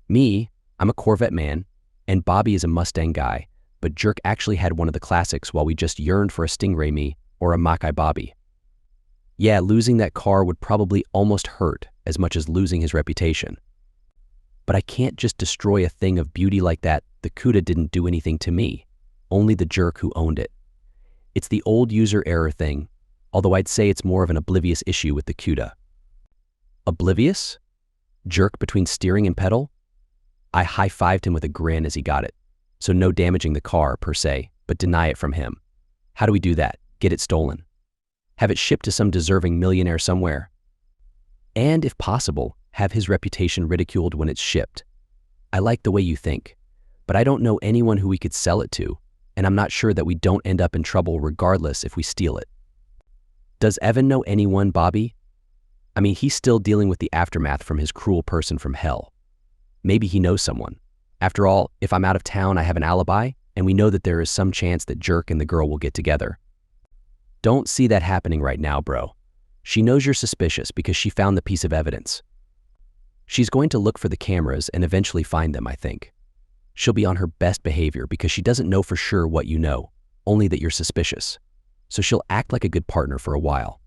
Me, I'm a Corvette man, and Bobby is a Mustang guy, but Jerk actually had one of the classics while we just yearned for a Stingray me or a Mackay Bobby. Yeah, losing that car would probably almost hurt as much as losing his reputation. But I can't just destroy a thing of beauty like that. The CUDA didn't do anything to me, only the Jerk who owned it. It's the old user error thing, although I'd say it's more of an oblivious issue with the CUDA. Oblivious? Jerk between steering and pedal? I high-fived him with a grin as he got it. So no damaging the car, per se, but deny it from him. How do we do that? Get it stolen? Have it shipped to some deserving millionaire somewhere? And, if possible, have his reputation ridiculed when it's shipped. I like the way you think, but I don't know anyone who we could sell it to, and I'm not sure that we don't end up in trouble regardless if we steal it. Does Evan know anyone, Bobby? I mean, he's still dealing with the aftermath from his cruel person from hell. Maybe he knows someone. After all, if I'm out of town, I have an alibi, and we know that there is some chance that Jerk and the girl will get together. Don't see that happening right now, bro. She knows you're suspicious because she found the piece of evidence. She's going to look for the cameras and eventually find them, I think. She'll be on her best behavior because she doesn't know for sure what you know, only that you're suspicious. So she'll act like a good partner for a while.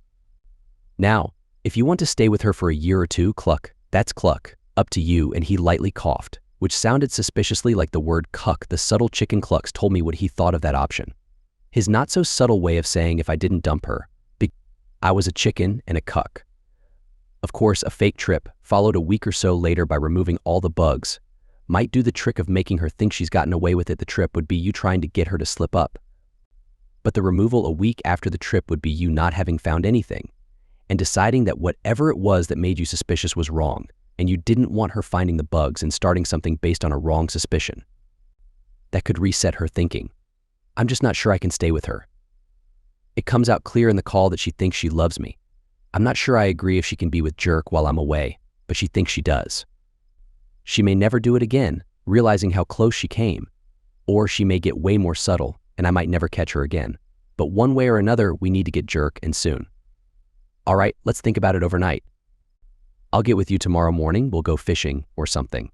Now, if you want to stay with her for a year or two, cluck, that's cluck, up to you, and he lightly coughed, which sounded suspiciously like the word cuck. The subtle chicken clucks told me what he thought of that option. His not-so-subtle way of saying if I didn't dump her, I was a chicken and a cuck. Of course, a fake trip, followed a week or so later by removing all the bugs, might do the trick of making her think she's gotten away with it. The trip would be you trying to get her to slip up. But the removal a week after the trip would be you not having found anything, and deciding that whatever it was that made you suspicious was wrong, and you didn't want her finding the bugs and starting something based on a wrong suspicion. That could reset her thinking. I'm just not sure I can stay with her. It comes out clear in the call that she thinks she loves me. I'm not sure I agree if she can be with Jerk while I'm away, but she thinks she does. She may never do it again, realizing how close she came. Or she may get way more subtle, and I might never catch her again. But one way or another, we need to get Jerk, and soon. All right, let's think about it overnight. I'll get with you tomorrow morning. We'll go fishing or something.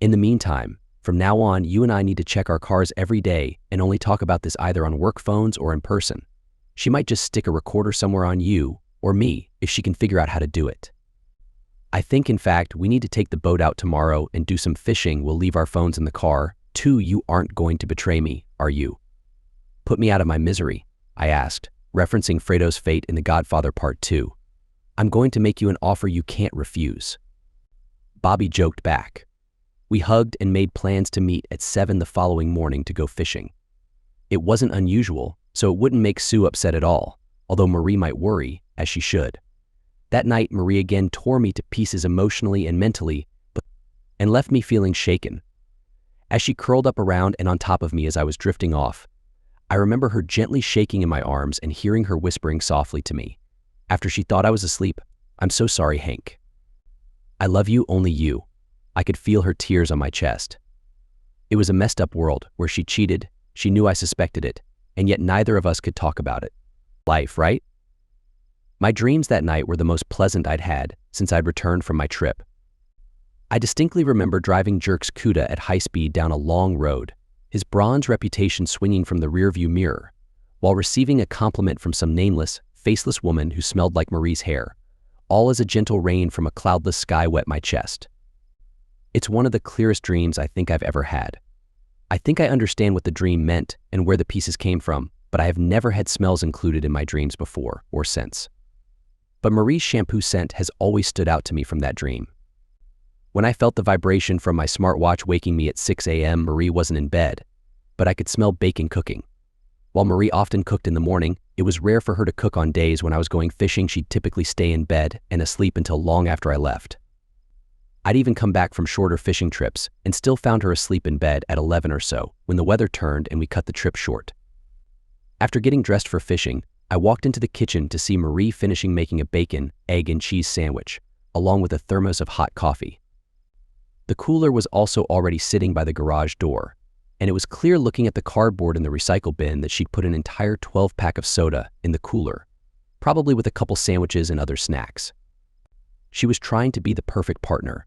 In the meantime, from now on, you and I need to check our cars every day and only talk about this either on work phones or in person. She might just stick a recorder somewhere on you or me if she can figure out how to do it. I think, in fact, we need to take the boat out tomorrow and do some fishing. We'll leave our phones in the car. Too, you aren't going to betray me, are you? Put me out of my misery, I asked, referencing Fredo's fate in The Godfather Part 2. I'm going to make you an offer you can't refuse. Bobby joked back. We hugged and made plans to meet at 7 the following morning to go fishing. It wasn't unusual, so it wouldn't make Sue upset at all, although Marie might worry, as she should. That night, Marie again tore me to pieces emotionally and mentally, and left me feeling shaken. As she curled up around and on top of me as I was drifting off, I remember her gently shaking in my arms and hearing her whispering softly to me. After she thought I was asleep, "I'm so sorry, Hank. I love you, only you." I could feel her tears on my chest. It was a messed up world where she cheated, she knew I suspected it, and yet neither of us could talk about it. Life, right? My dreams that night were the most pleasant I'd had since I'd returned from my trip. I distinctly remember driving Jerk's CUDA at high speed down a long road, his bronze reputation swinging from the rearview mirror, while receiving a compliment from some nameless, faceless woman who smelled like Marie's hair, all as a gentle rain from a cloudless sky wet my chest. It's one of the clearest dreams I think I've ever had. I think I understand what the dream meant and where the pieces came from, but I have never had smells included in my dreams before or since. But Marie's shampoo scent has always stood out to me from that dream. When I felt the vibration from my smartwatch waking me at 6 a.m., Marie wasn't in bed, but I could smell bacon cooking. While Marie often cooked in the morning, it was rare for her to cook on days when I was going fishing. She'd typically stay in bed and asleep until long after I left. I'd even come back from shorter fishing trips and still found her asleep in bed at 11 or so when the weather turned and we cut the trip short. After getting dressed for fishing, I walked into the kitchen to see Marie finishing making a bacon, egg, and cheese sandwich, along with a thermos of hot coffee. The cooler was also already sitting by the garage door, and it was clear looking at the cardboard in the recycle bin that she'd put an entire 12-pack of soda in the cooler, probably with a couple sandwiches and other snacks. She was trying to be the perfect partner.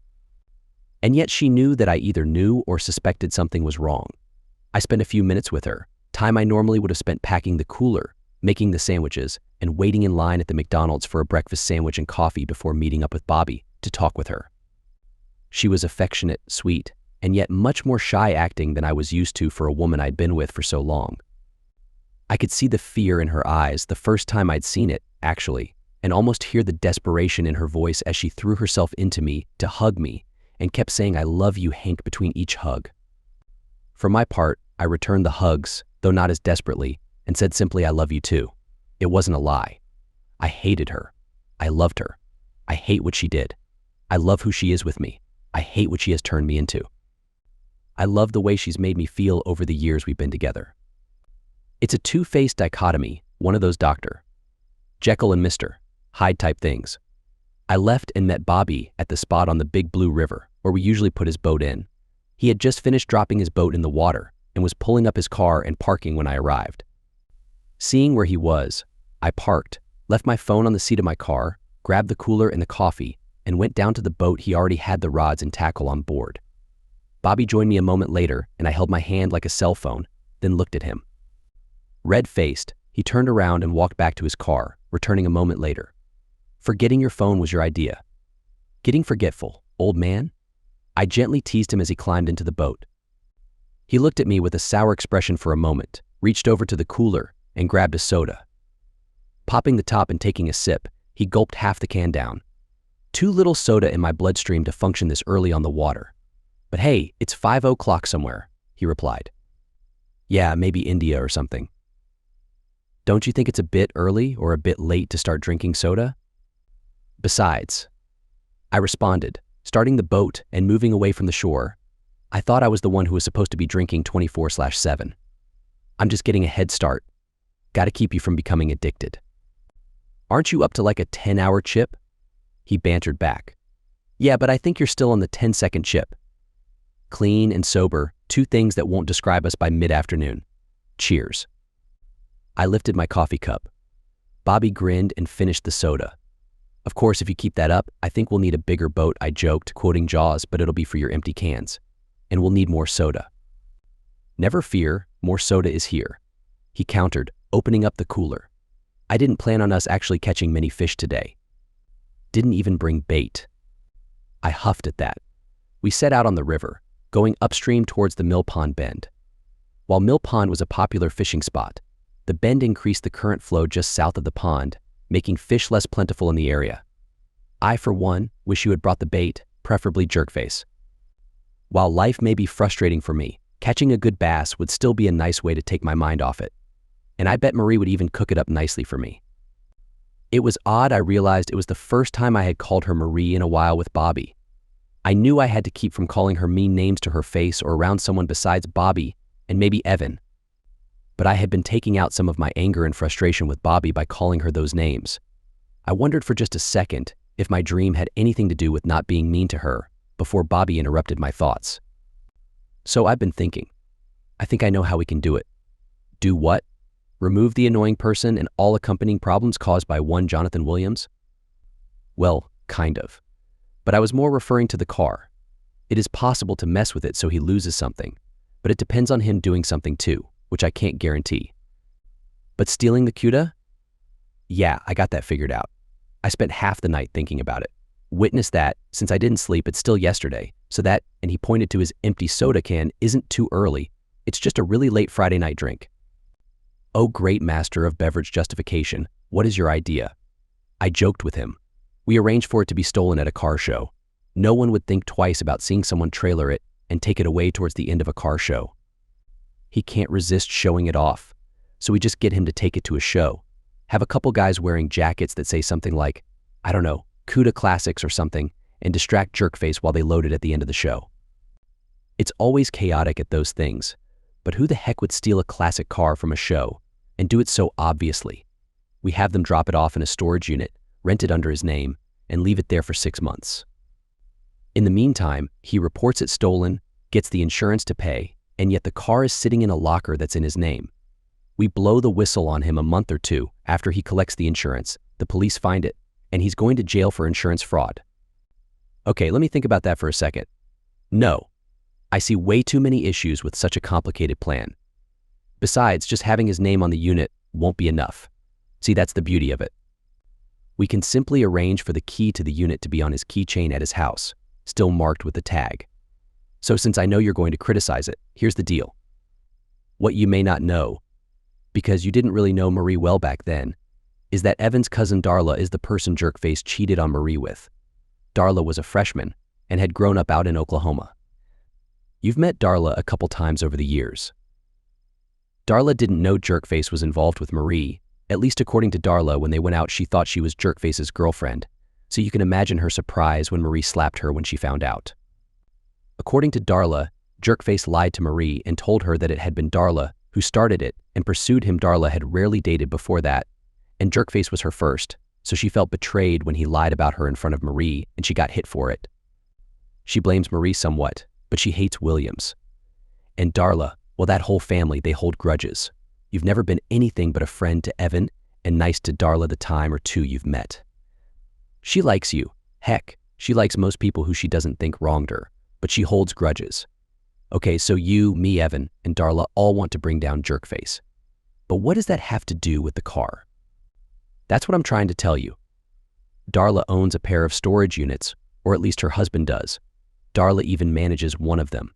And yet she knew that I either knew or suspected something was wrong. I spent a few minutes with her, time I normally would have spent packing the cooler, making the sandwiches, and waiting in line at the McDonald's for a breakfast sandwich and coffee before meeting up with Bobby to talk with her. She was affectionate, sweet, and yet much more shy acting than I was used to for a woman I'd been with for so long. I could see the fear in her eyes the first time I'd seen it, actually, and almost hear the desperation in her voice as she threw herself into me to hug me and kept saying, "I love you, Hank," between each hug. For my part, I returned the hugs, though not as desperately, and said simply, "I love you too." It wasn't a lie. I hated her. I loved her. I hate what she did. I love who she is with me. I hate what she has turned me into. I love the way she's made me feel over the years we've been together. It's a two-faced dichotomy, one of those Dr. Jekyll and Mr. Hyde type things. I left and met Bobby at the spot on the Big Blue River, where we usually put his boat in. He had just finished dropping his boat in the water and was pulling up his car and parking when I arrived. Seeing where he was, I parked, left my phone on the seat of my car, grabbed the cooler and the coffee, and went down to the boat. He already had the rods and tackle on board. Bobby joined me a moment later, and I held my hand like a cell phone, then looked at him. Red-faced, he turned around and walked back to his car, returning a moment later. "Forgetting your phone was your idea." "Getting forgetful, old man?" I gently teased him as he climbed into the boat. He looked at me with a sour expression for a moment, reached over to the cooler, and grabbed a soda. Popping the top and taking a sip, he gulped half the can down. Too little soda in my bloodstream to function this early on the water. "But hey, it's 5 o'clock somewhere," he replied. "Yeah, maybe India or something." "Don't you think it's a bit early or a bit late to start drinking soda?" "Besides," I responded, starting the boat and moving away from the shore, "I thought I was the one who was supposed to be drinking 24/7. I'm just getting a head start. Gotta keep you from becoming addicted." "Aren't you up to like a 10-hour chip?" He bantered back. "Yeah, but I think you're still on the 10-second chip." Clean and sober, two things that won't describe us by mid-afternoon. Cheers. I lifted my coffee cup. Bobby grinned and finished the soda. "Of course, if you keep that up, I think we'll need a bigger boat," I joked, quoting Jaws, "but it'll be for your empty cans. And we'll need more soda." "Never fear, more soda is here," he countered, opening up the cooler. "I didn't plan on us actually catching many fish today. Didn't even bring bait." I huffed at that. We set out on the river, going upstream towards the Mill Pond Bend. While Mill Pond was a popular fishing spot, the bend increased the current flow just south of the pond, making fish less plentiful in the area. I, for one, wish you had brought the bait, preferably jerkface. While life may be frustrating for me, catching a good bass would still be a nice way to take my mind off it. And I bet Marie would even cook it up nicely for me. It was odd. I realized it was the first time I had called her Marie in a while with Bobby. I knew I had to keep from calling her mean names to her face or around someone besides Bobby and maybe Evan. But I had been taking out some of my anger and frustration with Bobby by calling her those names. I wondered for just a second if my dream had anything to do with not being mean to her before Bobby interrupted my thoughts. "So I've been thinking. I think I know how we can do it." "Do what?" "Remove the annoying person and all accompanying problems caused by one Jonathan Williams?" "Well, kind of. But I was more referring to the car. It is possible to mess with it so he loses something, but it depends on him doing something too, which I can't guarantee." "But stealing the CUDA?" "Yeah, I got that figured out." I spent half the night thinking about it. Witness that, since I didn't sleep, it's still yesterday, so that, and he pointed to his empty soda can, isn't too early. It's just a really late Friday night drink. Oh, great master of beverage justification, what is your idea? I joked with him. We arranged for it to be stolen at a car show. No one would think twice about seeing someone trailer it and take it away towards the end of a car show. He can't resist showing it off, so we just get him to take it to a show. Have a couple guys wearing jackets that say something like, I don't know, Cuda Classics or something, and distract Jerkface while they load it at the end of the show. It's always chaotic at those things, but who the heck would steal a classic car from a show and do it so obviously? We have them drop it off in a storage unit, rent it under his name, and leave it there for 6 months. In the meantime, he reports it stolen, gets the insurance to pay, and yet the car is sitting in a locker that's in his name. We blow the whistle on him a month or two after he collects the insurance, the police find it, and he's going to jail for insurance fraud. Okay, let me think about that for a second. No, I see way too many issues with such a complicated plan. Besides, just having his name on the unit won't be enough. See, that's the beauty of it. We can simply arrange for the key to the unit to be on his keychain at his house, still marked with the tag. So since I know you're going to criticize it, here's the deal. What you may not know, because you didn't really know Marie well back then, is that Evan's cousin Darla is the person Jerkface cheated on Marie with. Darla was a freshman and had grown up out in Oklahoma. You've met Darla a couple times over the years. Darla didn't know Jerkface was involved with Marie. At least according to Darla, when they went out she thought she was Jerkface's girlfriend, so you can imagine her surprise when Marie slapped her when she found out. According to Darla, Jerkface lied to Marie and told her that it had been Darla who started it and pursued him. Darla had rarely dated before that, and Jerkface was her first, so she felt betrayed when he lied about her in front of Marie and she got hit for it. She blames Marie somewhat, but she hates Williams. And Darla, well, that whole family, they hold grudges. You've never been anything but a friend to Evan and nice to Darla the time or two you've met. She likes you. Heck, she likes most people who she doesn't think wronged her, but she holds grudges. Okay, so you, me, Evan, and Darla all want to bring down Jerkface. But what does that have to do with the car? That's what I'm trying to tell you. Darla owns a pair of storage units, or at least her husband does. Darla even manages one of them.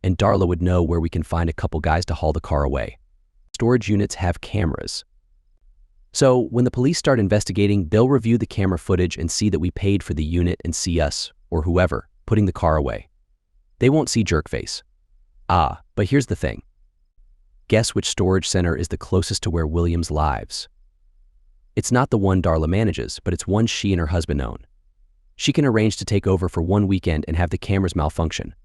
And Darla would know where we can find a couple guys to haul the car away. Storage units have cameras. So when the police start investigating, they'll review the camera footage and see that we paid for the unit and see us, or whoever, putting the car away. They won't see Jerkface. Ah, but here's the thing. Guess which storage center is the closest to where Williams lives? It's not the one Darla manages, but it's one she and her husband own. She can arrange to take over for one weekend and have the cameras malfunction.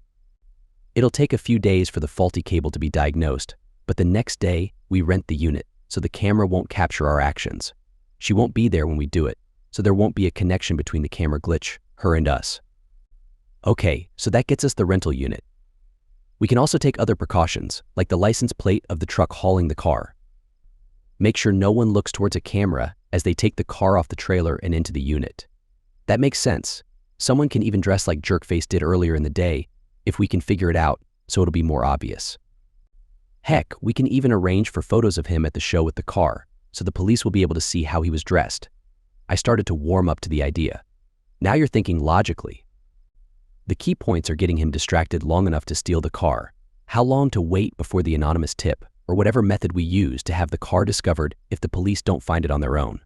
It'll take a few days for the faulty cable to be diagnosed, but the next day, we rent the unit, so the camera won't capture our actions. She won't be there when we do it, so there won't be a connection between the camera glitch, her and us. Okay, so that gets us the rental unit. We can also take other precautions, like the license plate of the truck hauling the car. Make sure no one looks towards a camera as they take the car off the trailer and into the unit. That makes sense. Someone can even dress like Jerkface did earlier in the day, if we can figure it out, so it'll be more obvious. Heck, we can even arrange for photos of him at the show with the car, so the police will be able to see how he was dressed. I started to warm up to the idea. Now you're thinking logically. The key points are getting him distracted long enough to steal the car, how long to wait before the anonymous tip, or whatever method we use to have the car discovered if the police don't find it on their own.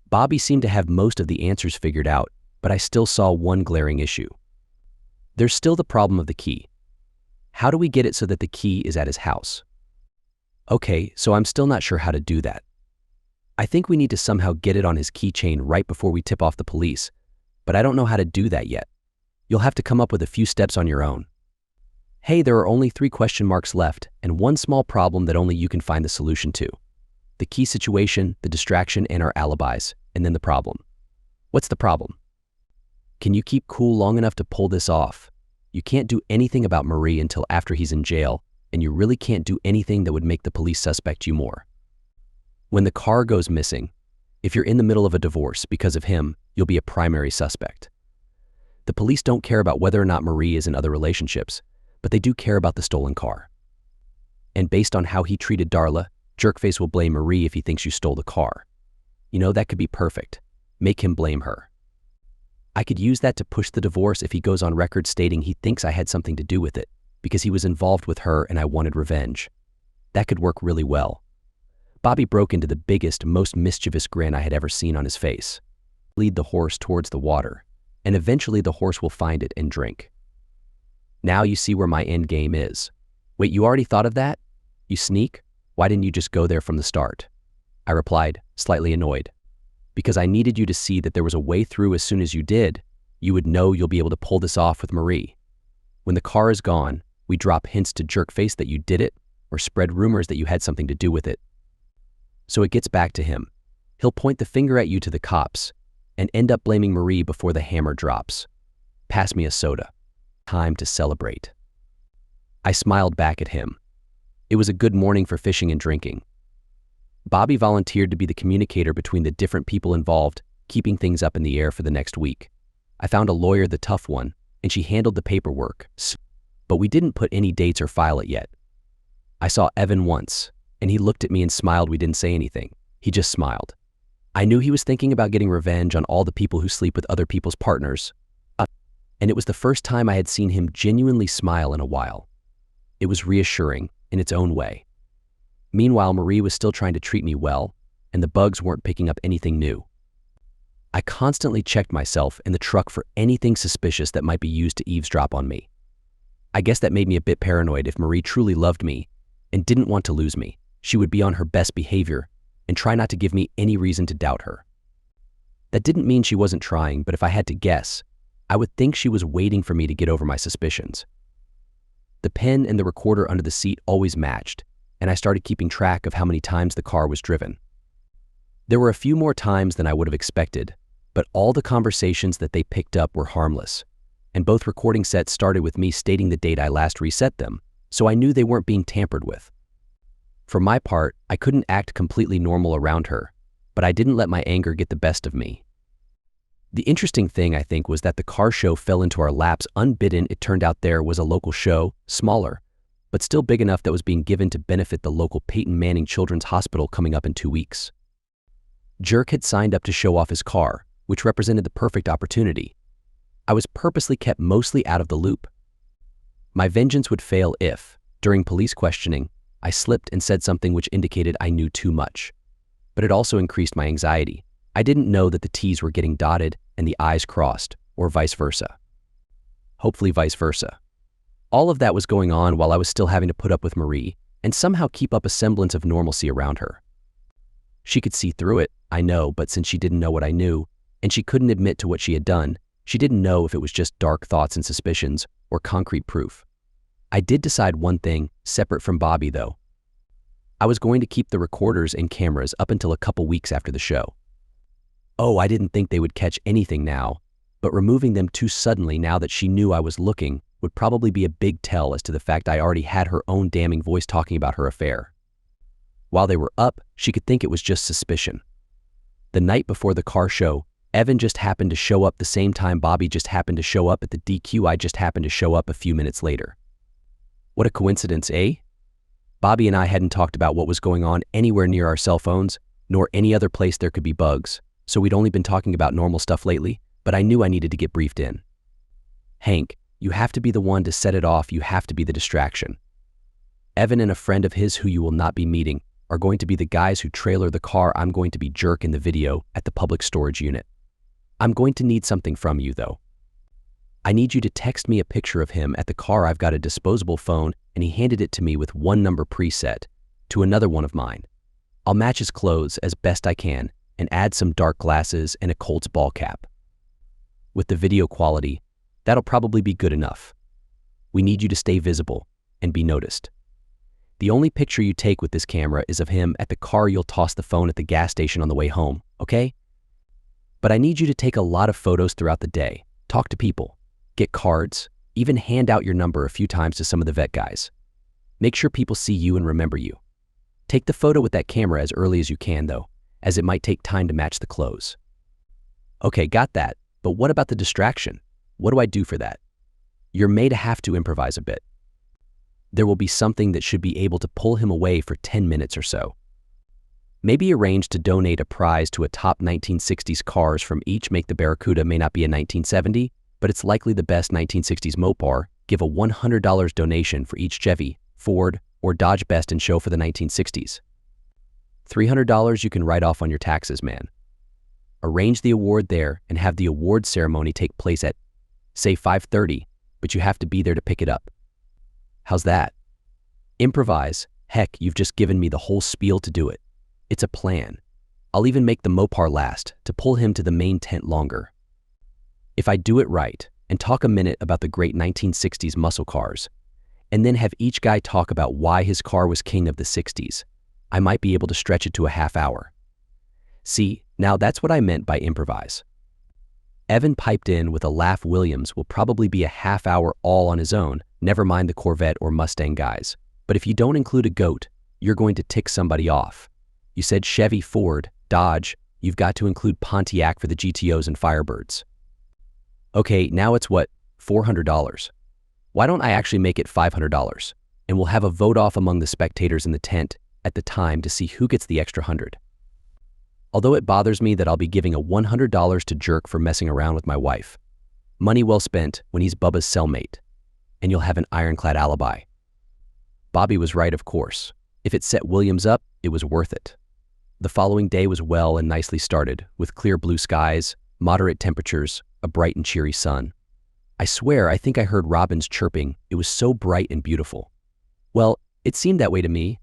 Bobby seemed to have most of the answers figured out, but I still saw one glaring issue. There's still the problem of the key. How do we get it so that the key is at his house? Okay, so I'm still not sure how to do that. I think we need to somehow get it on his keychain right before we tip off the police, but I don't know how to do that yet. You'll have to come up with a few steps on your own. Hey, there are only 3 question marks left and one small problem that only you can find the solution to. The key situation, the distraction, and our alibis, and then the problem. What's the problem? Can you keep cool long enough to pull this off? You can't do anything about Marie until after he's in jail, and you really can't do anything that would make the police suspect you more. When the car goes missing, if you're in the middle of a divorce because of him, you'll be a primary suspect. The police don't care about whether or not Marie is in other relationships, but they do care about the stolen car. And based on how he treated Darla, Jerkface will blame Marie if he thinks you stole the car. You know, that could be perfect. make him blame her. I could use that to push the divorce if he goes on record stating he thinks I had something to do with it, because he was involved with her and I wanted revenge. That could work really well. Bobby broke into the biggest, most mischievous grin I had ever seen on his face. Lead the horse towards the water, and eventually the horse will find it and drink. Now you see where my end game is. Wait, you already thought of that? You sneak? Why didn't you just go there from the start? I replied, slightly annoyed. Because I needed you to see that there was a way through. As soon as you did, you would know you'll be able to pull this off with Marie. When the car is gone, we drop hints to Jerkface that you did it, or spread rumors that you had something to do with it. So it gets back to him. He'll point the finger at you to the cops, and end up blaming Marie before the hammer drops. Pass me a soda. Time to celebrate. I smiled back at him. It was a good morning for fishing and drinking. Bobby volunteered to be the communicator between the different people involved, keeping things up in the air for the next week. I found a lawyer, the tough one, and she handled the paperwork, but we didn't put any dates or file it yet. I saw Evan once, and he looked at me and smiled. We didn't say anything. He just smiled. I knew he was thinking about getting revenge on all the people who sleep with other people's partners, and it was the first time I had seen him genuinely smile in a while. It was reassuring in its own way. Meanwhile, Marie was still trying to treat me well, and the bugs weren't picking up anything new. I constantly checked myself in the truck for anything suspicious that might be used to eavesdrop on me. I guess that made me a bit paranoid. If Marie truly loved me and didn't want to lose me, she would be on her best behavior and try not to give me any reason to doubt her. That didn't mean she wasn't trying, but if I had to guess, I would think she was waiting for me to get over my suspicions. The pen and the recorder under the seat always matched, and I started keeping track of how many times the car was driven. There were a few more times than I would have expected, but all the conversations that they picked up were harmless, and both recording sets started with me stating the date I last reset them, so I knew they weren't being tampered with. For my part, I couldn't act completely normal around her, but I didn't let my anger get the best of me. The interesting thing, I think, was that the car show fell into our laps unbidden. It turned out there was a local show, smaller, but still big enough, that was being given to benefit the local Peyton Manning Children's Hospital coming up in 2 weeks. Jerk had signed up to show off his car, which represented the perfect opportunity. I was purposely kept mostly out of the loop. My vengeance would fail if, during police questioning, I slipped and said something which indicated I knew too much. But it also increased my anxiety. I didn't know that the T's were getting dotted and the I's crossed, or vice versa. Hopefully vice versa. All of that was going on while I was still having to put up with Marie and somehow keep up a semblance of normalcy around her. She could see through it, I know, but since she didn't know what I knew, and she couldn't admit to what she had done, she didn't know if it was just dark thoughts and suspicions or concrete proof. I did decide one thing, separate from Bobby though. I was going to keep the recorders and cameras up until a couple weeks after the show. Oh, I didn't think they would catch anything now, but removing them too suddenly now that she knew I was looking would probably be a big tell as to the fact I already had her own damning voice talking about her affair. While they were up, she could think it was just suspicion. The night before the car show, Evan just happened to show up the same time Bobby just happened to show up at the DQ. I just happened to show up a few minutes later. What a coincidence, eh? Bobby and I hadn't talked about what was going on anywhere near our cell phones, nor any other place there could be bugs, so we'd only been talking about normal stuff lately, but I knew I needed to get briefed in. Hank, you have to be the one to set it off. You have to be the distraction. Evan and a friend of his who you will not be meeting are going to be the guys who trailer the car. I'm going to be Jerk in the video at the public storage unit. I'm going to need something from you, though. I need you to text me a picture of him at the car. I've got a disposable phone, and he handed it to me with one number preset to another one of mine. I'll match his clothes as best I can and add some dark glasses and a Colts ball cap. With the video quality, that'll probably be good enough. We need you to stay visible and be noticed. The only picture you take with this camera is of him at the car. You'll toss the phone at the gas station on the way home, okay? But I need you to take a lot of photos throughout the day, talk to people, get cards, even hand out your number a few times to some of the vet guys. Make sure people see you and remember you. Take the photo with that camera as early as you can, though, as it might take time to match the clothes. Okay, got that, but what about the distraction? What do I do for that? You're made to have to improvise a bit. There will be something that should be able to pull him away for 10 minutes or so. Maybe arrange to donate a prize to a top 1960s cars from each make. The Barracuda may not be a 1970, but it's likely the best 1960s Mopar. Give a $100 donation for each Chevy, Ford, or Dodge Best in Show for the 1960s. $300 you can write off on your taxes, man. Arrange the award there and have the award ceremony take place at, say, 5:30, but you have to be there to pick it up. How's that? Improvise. Heck, you've just given me the whole spiel to do it. It's a plan. I'll even make the Mopar last to pull him to the main tent longer. If I do it right and talk a minute about the great 1960s muscle cars, and then have each guy talk about why his car was king of the 60s, I might be able to stretch it to a half hour. See, now that's what I meant by improvise. Evan piped in with a laugh. Williams will probably be a half hour all on his own, never mind the Corvette or Mustang guys. But if you don't include a goat, you're going to tick somebody off. You said Chevy, Ford, Dodge, you've got to include Pontiac for the GTOs and Firebirds. Okay, now it's what, $400? Why don't I actually make it $500? And we'll have a vote off among the spectators in the tent at the time to see who gets the extra 100. Although it bothers me that I'll be giving a $100 to Jerk for messing around with my wife. Money well spent when he's Bubba's cellmate. And you'll have an ironclad alibi. Bobby was right, of course. If it set Williams up, it was worth it. The following day was well and nicely started, with clear blue skies, moderate temperatures, a bright and cheery sun. I swear I think I heard robins chirping. It was so bright and beautiful. Well, it seemed that way to me,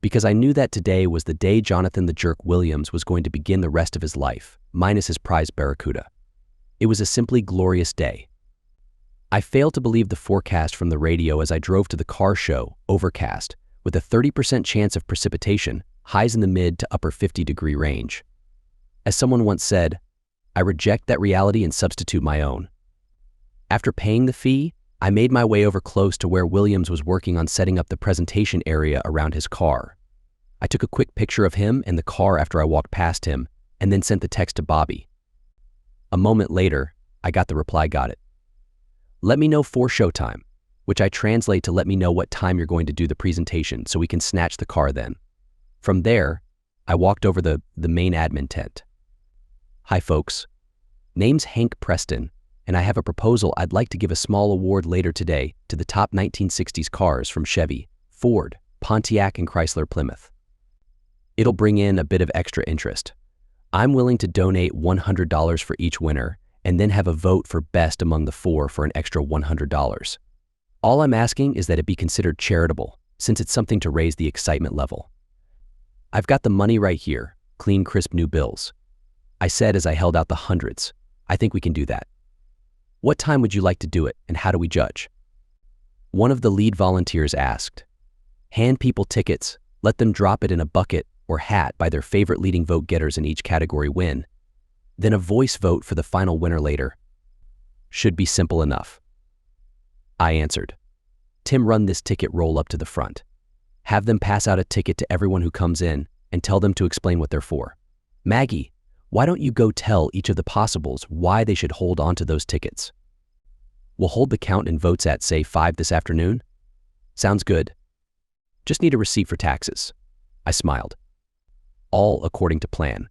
because I knew that today was the day Jonathan the Jerk Williams was going to begin the rest of his life, minus his prized Barracuda. It was a simply glorious day. I failed to believe the forecast from the radio as I drove to the car show, overcast, with a 30% chance of precipitation, highs in the mid to upper 50-degree range. As someone once said, I reject that reality and substitute my own. After paying the fee, I made my way over close to where Williams was working on setting up the presentation area around his car. I took a quick picture of him and the car after I walked past him, and then sent the text to Bobby. A moment later, I got the reply, got it. Let me know for showtime, which I translate to let me know what time you're going to do the presentation so we can snatch the car then. From there, I walked over the main admin tent. Hi folks, name's Hank Preston, and I have a proposal. I'd like to give a small award later today to the top 1960s cars from Chevy, Ford, Pontiac, and Chrysler Plymouth. It'll bring in a bit of extra interest. I'm willing to donate $100 for each winner and then have a vote for best among the four for an extra $100. All I'm asking is that it be considered charitable, since it's something to raise the excitement level. I've got the money right here, clean, crisp new bills. I said as I held out the hundreds. I think we can do that. What time would you like to do it, and how do we judge? One of the lead volunteers asked. Hand people tickets, let them drop it in a bucket or hat by their favorite leading vote getters in each category win. Then a voice vote for the final winner later. Should be simple enough. I answered. Tim, run this ticket roll up to the front. Have them pass out a ticket to everyone who comes in and tell them to explain what they're for. Maggie, why don't you go tell each of the possibles why they should hold on to those tickets? We'll hold the count and votes at, say, 5 this afternoon? Sounds good. Just need a receipt for taxes. I smiled. All according to plan.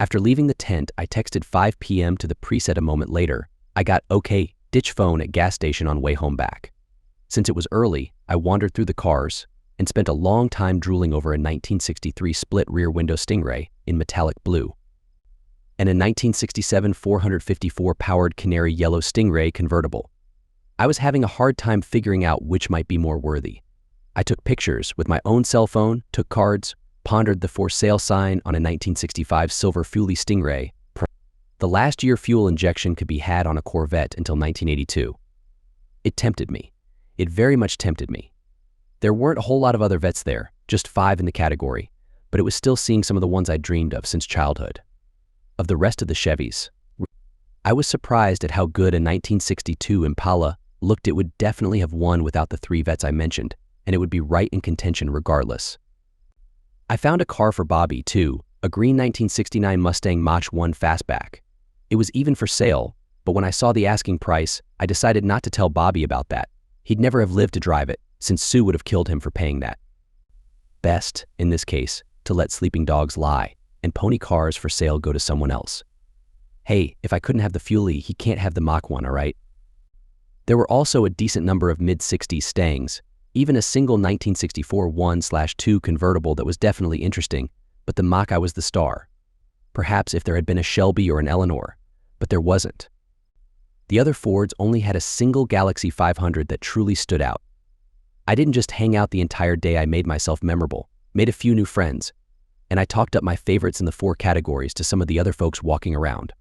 After leaving the tent, I texted 5 p.m. to the preset. A moment later, I got okay, ditch phone at gas station on way home back. Since it was early, I wandered through the cars and spent a long time drooling over a 1963 split rear window Stingray in metallic blue and a 1967 454 powered canary yellow Stingray convertible. I was having a hard time figuring out which might be more worthy. I took pictures with my own cell phone, took cards, pondered the for sale sign on a 1965 silver Fully Stingray. The last year fuel injection could be had on a Corvette until 1982. It tempted me. It very much tempted me. There weren't a whole lot of other vets there, just 5 in the category, but it was still seeing some of the ones I'd dreamed of since childhood. Of the rest of the Chevys, I was surprised at how good a 1962 Impala looked. It would definitely have won without the 3 vets I mentioned, and it would be right in contention regardless. I found a car for Bobby, too, a green 1969 Mustang Mach 1 Fastback. It was even for sale, but when I saw the asking price, I decided not to tell Bobby about that. He'd never have lived to drive it, since Sue would have killed him for paying that. Best, in this case, to let sleeping dogs lie and pony cars for sale go to someone else. Hey, if I couldn't have the Fuelie, he can't have the Mach 1, all right? There were also a decent number of mid-60s Stangs, even a single 1964 1/2 convertible that was definitely interesting, but the Mach I was the star. Perhaps if there had been a Shelby or an Eleanor, but there wasn't. The other Fords only had a single Galaxy 500 that truly stood out. I didn't just hang out the entire day, I made myself memorable, made a few new friends, and I talked up my favorites in the 4 categories to some of the other folks walking around.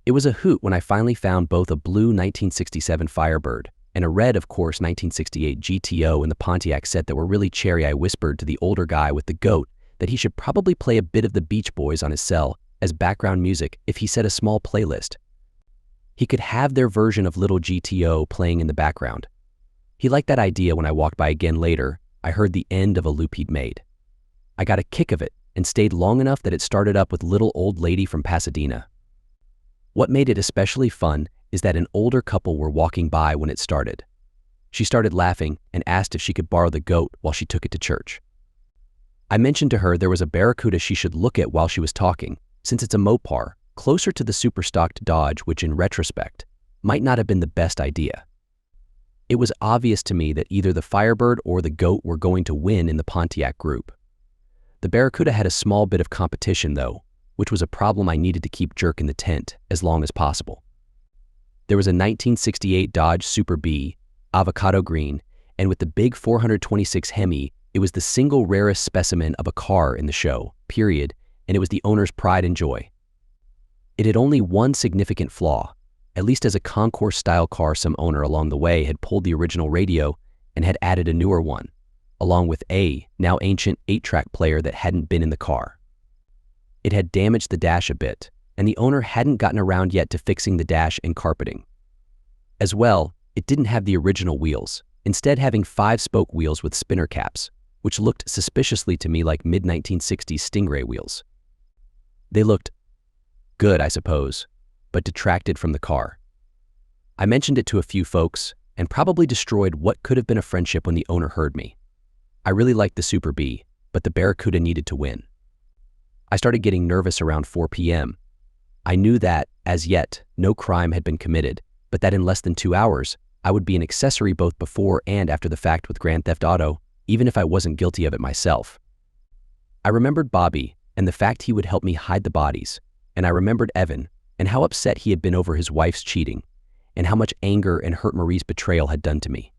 It was a hoot when I finally found both a blue 1967 Firebird and a red, of course, 1968 GTO in the Pontiac set that were really cherry. I whispered to the older guy with the goat that he should probably play a bit of the Beach Boys on his cell as background music if he set a small playlist. He could have their version of Little GTO playing in the background. He liked that idea. When I walked by again later, I heard the end of a loop he'd made. I got a kick of it and stayed long enough that it started up with Little Old Lady from Pasadena. What made it especially fun is that an older couple were walking by when it started. She started laughing and asked if she could borrow the goat while she took it to church. I mentioned to her there was a Barracuda she should look at while she was talking, since it's a Mopar, closer to the super-stocked Dodge, which in retrospect might not have been the best idea. It was obvious to me that either the Firebird or the goat were going to win in the Pontiac group. The Barracuda had a small bit of competition, though, which was a problem I needed to keep jerking the tent as long as possible. There was a 1968 Dodge Super B, avocado green, and with the big 426 Hemi, it was the single rarest specimen of a car in the show, period, and it was the owner's pride and joy. It had only one significant flaw. At least as a concourse-style car, some owner along the way had pulled the original radio and had added a newer one, along with a, now ancient, 8-track player that hadn't been in the car. It had damaged the dash a bit, and the owner hadn't gotten around yet to fixing the dash and carpeting. As well, it didn't have the original wheels, instead having 5-spoke wheels with spinner caps, which looked suspiciously to me like mid-1960s Stingray wheels. They looked good, I suppose, but detracted from the car. I mentioned it to a few folks, and probably destroyed what could have been a friendship when the owner heard me. I really liked the Super B, but the Barracuda needed to win. I started getting nervous around 4 p.m. I knew that, as yet, no crime had been committed, but that in less than 2 hours, I would be an accessory both before and after the fact with Grand Theft Auto, even if I wasn't guilty of it myself. I remembered Bobby and the fact he would help me hide the bodies, and I remembered Evan and how upset he had been over his wife's cheating, and how much anger and hurt Marie's betrayal had done to me.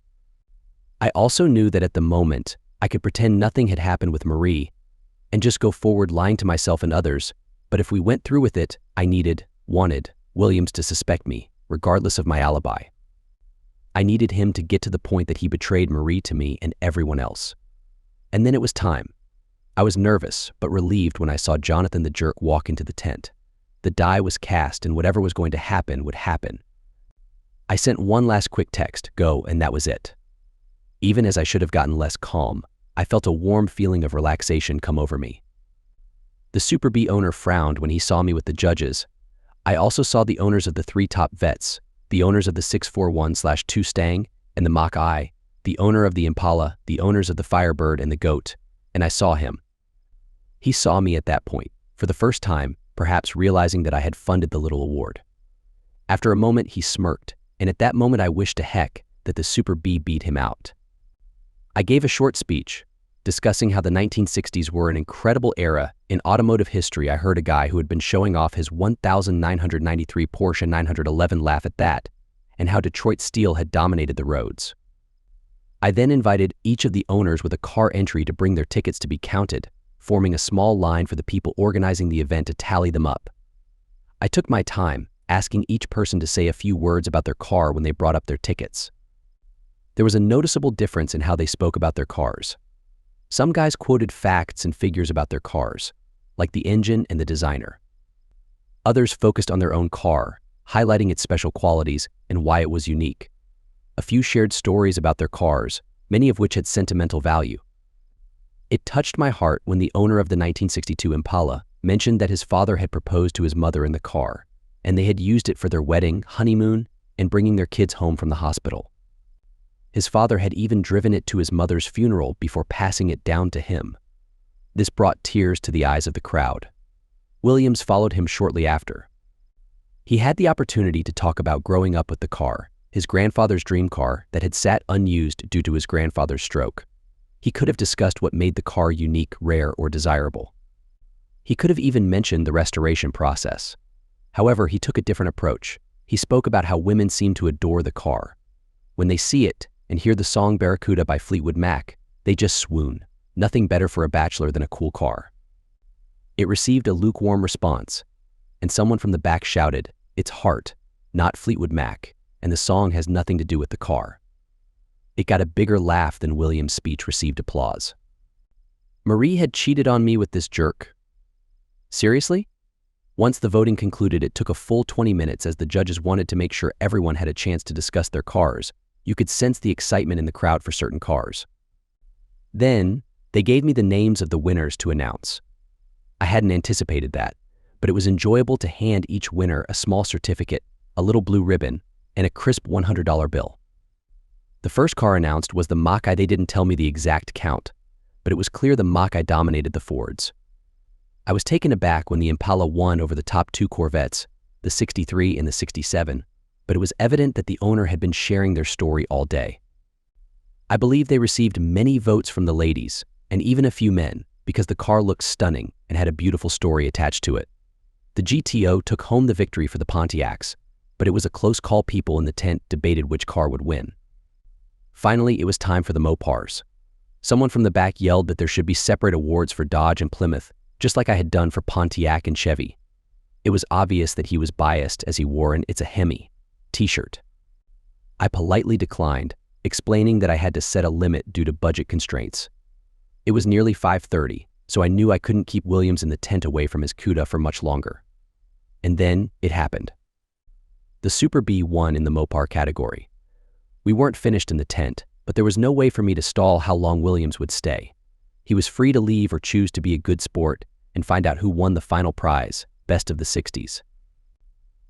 I also knew that at the moment, I could pretend nothing had happened with Marie and just go forward lying to myself and others, but if we went through with it, I wanted Williams to suspect me, regardless of my alibi. I needed him to get to the point that he betrayed Marie to me and everyone else. And then it was time. I was nervous, but relieved when I saw Jonathan the Jerk walk into the tent. The die was cast and whatever was going to happen would happen. I sent one last quick text, go, and that was it. Even as I should have gotten less calm, I felt a warm feeling of relaxation come over me. The Super B owner frowned when he saw me with the judges. I also saw the owners of the 3 top vets, the owners of the 641/2 Stang and the Mach I, the owner of the Impala, the owners of the Firebird and the Goat, and I saw him. He saw me at that point, for the first time, perhaps realizing that I had funded the little award. After a moment, he smirked, and at that moment I wished to heck that the Super B beat him out. I gave a short speech, discussing how the 1960s were an incredible era in automotive history. I heard a guy who had been showing off his 1993 Porsche 911 laugh at that, and how Detroit steel had dominated the roads. I then invited each of the owners with a car entry to bring their tickets to be counted, forming a small line for the people organizing the event to tally them up. I took my time, asking each person to say a few words about their car when they brought up their tickets. There was a noticeable difference in how they spoke about their cars. Some guys quoted facts and figures about their cars, like the engine and the designer. Others focused on their own car, highlighting its special qualities and why it was unique. A few shared stories about their cars, many of which had sentimental value. It touched my heart when the owner of the 1962 Impala mentioned that his father had proposed to his mother in the car, and they had used it for their wedding, honeymoon, and bringing their kids home from the hospital. His father had even driven it to his mother's funeral before passing it down to him. This brought tears to the eyes of the crowd. Williams followed him shortly after. He had the opportunity to talk about growing up with the car, his grandfather's dream car that had sat unused due to his grandfather's stroke. He could have discussed what made the car unique, rare, or desirable. He could have even mentioned the restoration process. However, he took a different approach. He spoke about how women seem to adore the car. When they see it and hear the song Barracuda by Fleetwood Mac, they just swoon. Nothing better for a bachelor than a cool car. It received a lukewarm response, and someone from the back shouted, "It's Heart, not Fleetwood Mac, and the song has nothing to do with the car." It got a bigger laugh than Williams' speech received applause. Marie had cheated on me with this jerk. Seriously? Once the voting concluded, it took a full 20 minutes as the judges wanted to make sure everyone had a chance to discuss their cars. You could sense the excitement in the crowd for certain cars. Then, they gave me the names of the winners to announce. I hadn't anticipated that, but it was enjoyable to hand each winner a small certificate, a little blue ribbon, and a crisp $100 bill. The first car announced was the Mach-E. They didn't tell me the exact count, but it was clear the Mach-E dominated the Fords. I was taken aback when the Impala won over the top two Corvettes, the 63 and the 67, but it was evident that the owner had been sharing their story all day. I believe they received many votes from the ladies, and even a few men, because the car looked stunning and had a beautiful story attached to it. The GTO took home the victory for the Pontiacs, but it was a close call. People in the tent debated which car would win. Finally, it was time for the Mopars. Someone from the back yelled that there should be separate awards for Dodge and Plymouth, just like I had done for Pontiac and Chevy. It was obvious that he was biased as he wore an "It's a Hemi" t-shirt. I politely declined, explaining that I had to set a limit due to budget constraints. It was nearly 5:30, so I knew I couldn't keep Williams in the tent away from his CUDA for much longer. And then it happened. The Super B won in the Mopar category. We weren't finished in the tent, but there was no way for me to stall how long Williams would stay. He was free to leave or choose to be a good sport and find out who won the final prize, Best of the 60s.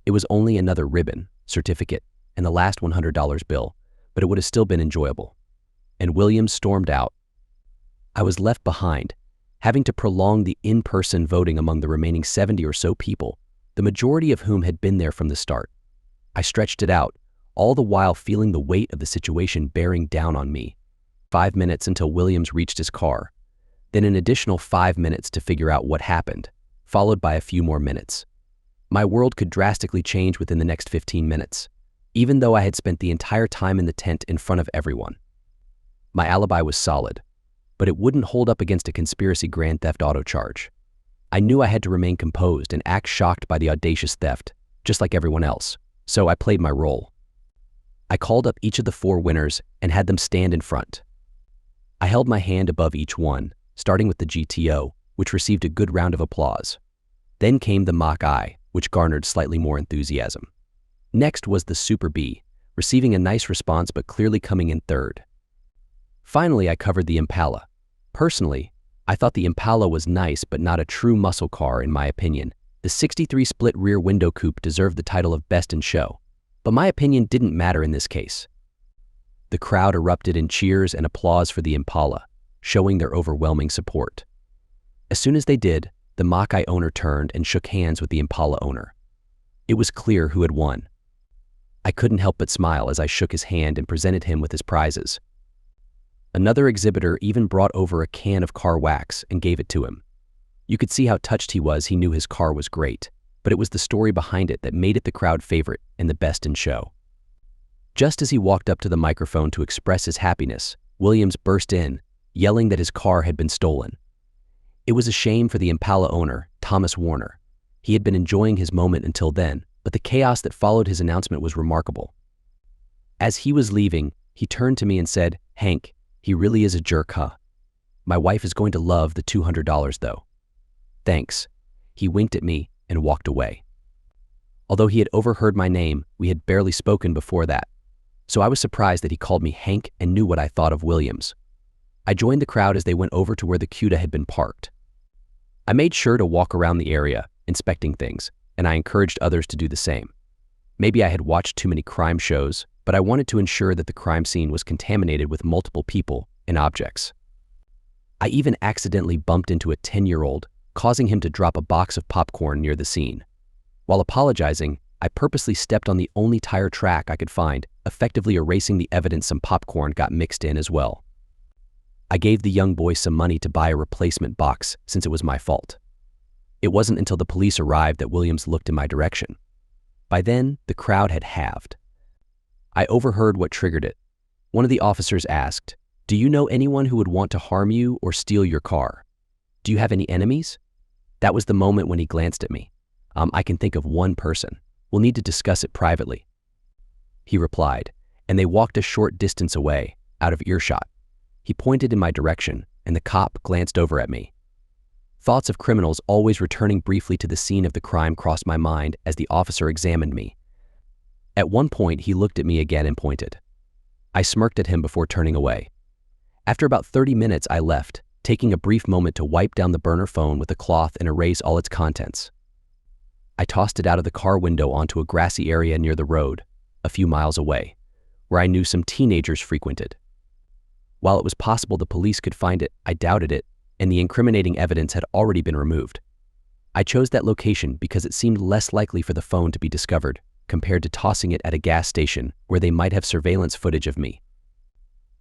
It was only another ribbon, certificate, and the last $100 bill, but it would have still been enjoyable. And Williams stormed out. I was left behind, having to prolong the in-person voting among the remaining 70 or so people, the majority of whom had been there from the start. I stretched it out, all the while feeling the weight of the situation bearing down on me. 5 minutes until Williams reached his car, then an additional 5 minutes to figure out what happened, followed by a few more minutes. My world could drastically change within the next 15 minutes, even though I had spent the entire time in the tent in front of everyone. My alibi was solid, but it wouldn't hold up against a conspiracy grand theft auto charge. I knew I had to remain composed and act shocked by the audacious theft, just like everyone else, so I played my role. I called up each of the 4 winners and had them stand in front. I held my hand above each one, starting with the GTO, which received a good round of applause. Then came the Mach-E, which garnered slightly more enthusiasm. Next was the Super B, receiving a nice response but clearly coming in third. Finally, I covered the Impala. Personally, I thought the Impala was nice but not a true muscle car in my opinion. The 63 split rear window coupe deserved the title of Best in Show, but my opinion didn't matter in this case. The crowd erupted in cheers and applause for the Impala, showing their overwhelming support. As soon as they did, the Mach-E owner turned and shook hands with the Impala owner. It was clear who had won. I couldn't help but smile as I shook his hand and presented him with his prizes. Another exhibitor even brought over a can of car wax and gave it to him. You could see how touched he was. He knew his car was great, but it was the story behind it that made it the crowd favorite and the best in show. Just as he walked up to the microphone to express his happiness, Williams burst in, yelling that his car had been stolen. It was a shame for the Impala owner, Thomas Warner. He had been enjoying his moment until then, but the chaos that followed his announcement was remarkable. As he was leaving, he turned to me and said, "Hank, he really is a jerk, huh? My wife is going to love the $200 though." "Thanks." He winked at me and walked away. Although he had overheard my name, we had barely spoken before that, so I was surprised that he called me Hank and knew what I thought of Williams. I joined the crowd as they went over to where the CUDA had been parked. I made sure to walk around the area, inspecting things, and I encouraged others to do the same. Maybe I had watched too many crime shows, but I wanted to ensure that the crime scene was contaminated with multiple people and objects. I even accidentally bumped into a 10-year-old, causing him to drop a box of popcorn near the scene. While apologizing, I purposely stepped on the only tire track I could find, effectively erasing the evidence some popcorn got mixed in as well. I gave the young boy some money to buy a replacement box since it was my fault. It wasn't until the police arrived that Williams looked in my direction. By then, the crowd had halved. I overheard what triggered it. One of the officers asked, "Do you know anyone who would want to harm you or steal your car? Do you have any enemies?" That was the moment when he glanced at me. "I can think of one person. We'll need to discuss it privately," he replied, and they walked a short distance away, out of earshot. He pointed in my direction, and the cop glanced over at me. Thoughts of criminals always returning briefly to the scene of the crime crossed my mind as the officer examined me. At one point, he looked at me again and pointed. I smirked at him before turning away. After about 30 minutes, I left, taking a brief moment to wipe down the burner phone with a cloth and erase all its contents. I tossed it out of the car window onto a grassy area near the road, a few miles away, where I knew some teenagers frequented. While it was possible the police could find it, I doubted it, and the incriminating evidence had already been removed. I chose that location because it seemed less likely for the phone to be discovered compared to tossing it at a gas station where they might have surveillance footage of me.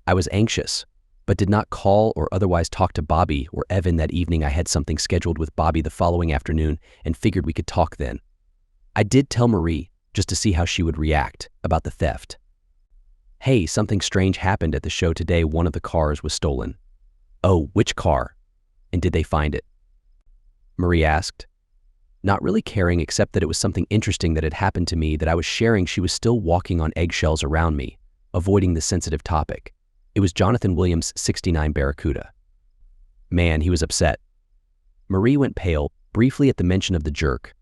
I was anxious, but did not call or otherwise talk to Bobby or Evan that evening. I had something scheduled with Bobby the following afternoon and figured we could talk then. I did tell Marie, just to see how she would react, about the theft. "Hey, something strange happened at the show today. One of the cars was stolen." "Oh, which car? And did they find it?" Marie asked. Not really caring except that it was something interesting that had happened to me that I was sharing. She was still walking on eggshells around me, avoiding the sensitive topic. It was Jonathan Williams' '69 Barracuda. Man, he was upset. Marie went pale, briefly at the mention of the jerk.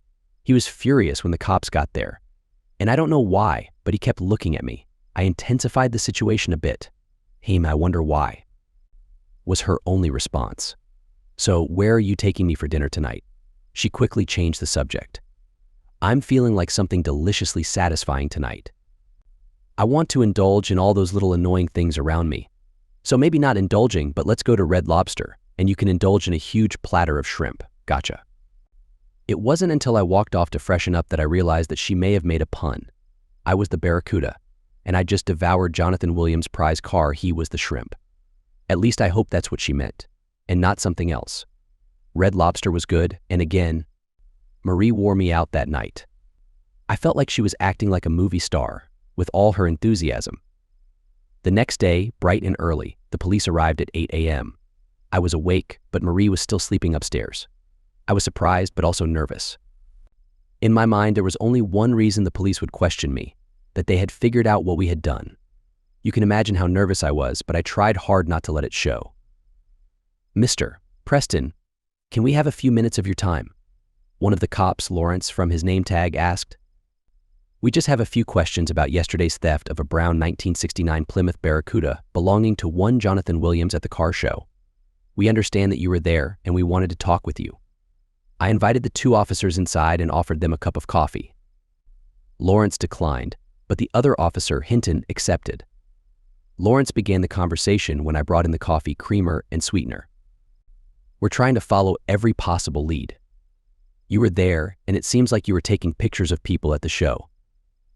He was furious when the cops got there. And I don't know why, but he kept looking at me. I intensified the situation a bit. "I wonder why," was her only response. "So, where are you taking me for dinner tonight?" She quickly changed the subject. "I'm feeling like something deliciously satisfying tonight. I want to indulge in all those little annoying things around me. So maybe not indulging, but let's go to Red Lobster, and you can indulge in a huge platter of shrimp. Gotcha." It wasn't until I walked off to freshen up that I realized that she may have made a pun. I was the Barracuda, and I just devoured Jonathan Williams' prize car. He was the shrimp. At least I hope that's what she meant, and not something else. Red Lobster was good, and again, Marie wore me out that night. I felt like she was acting like a movie star, with all her enthusiasm. The next day, bright and early, the police arrived at 8 a.m. I was awake, but Marie was still sleeping upstairs. I was surprised, but also nervous. In my mind, there was only one reason the police would question me, that they had figured out what we had done. You can imagine how nervous I was, but I tried hard not to let it show. "Mr. Preston, can we have a few minutes of your time?" One of the cops, Lawrence, from his name tag, asked. "We just have a few questions about yesterday's theft of a brown 1969 Plymouth Barracuda belonging to one Jonathan Williams at the car show. We understand that you were there, and we wanted to talk with you." I invited the two officers inside and offered them a cup of coffee. Lawrence declined, but the other officer, Hinton, accepted. Lawrence began the conversation when I brought in the coffee creamer and sweetener. "We're trying to follow every possible lead. You were there, and it seems like you were taking pictures of people at the show.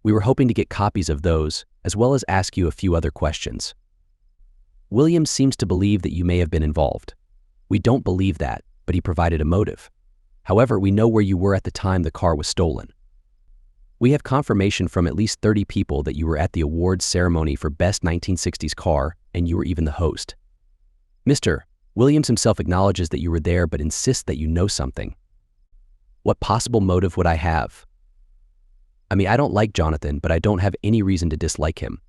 We were hoping to get copies of those, as well as ask you a few other questions. Williams seems to believe that you may have been involved. We don't believe that, but he provided a motive. However, we know where you were at the time the car was stolen. We have confirmation from at least 30 people that you were at the awards ceremony for Best 1960s Car, and you were even the host. Mr. Williams himself acknowledges that you were there but insists that you know something. What possible motive would I have? I don't like Jonathan, but I don't have any reason to dislike him.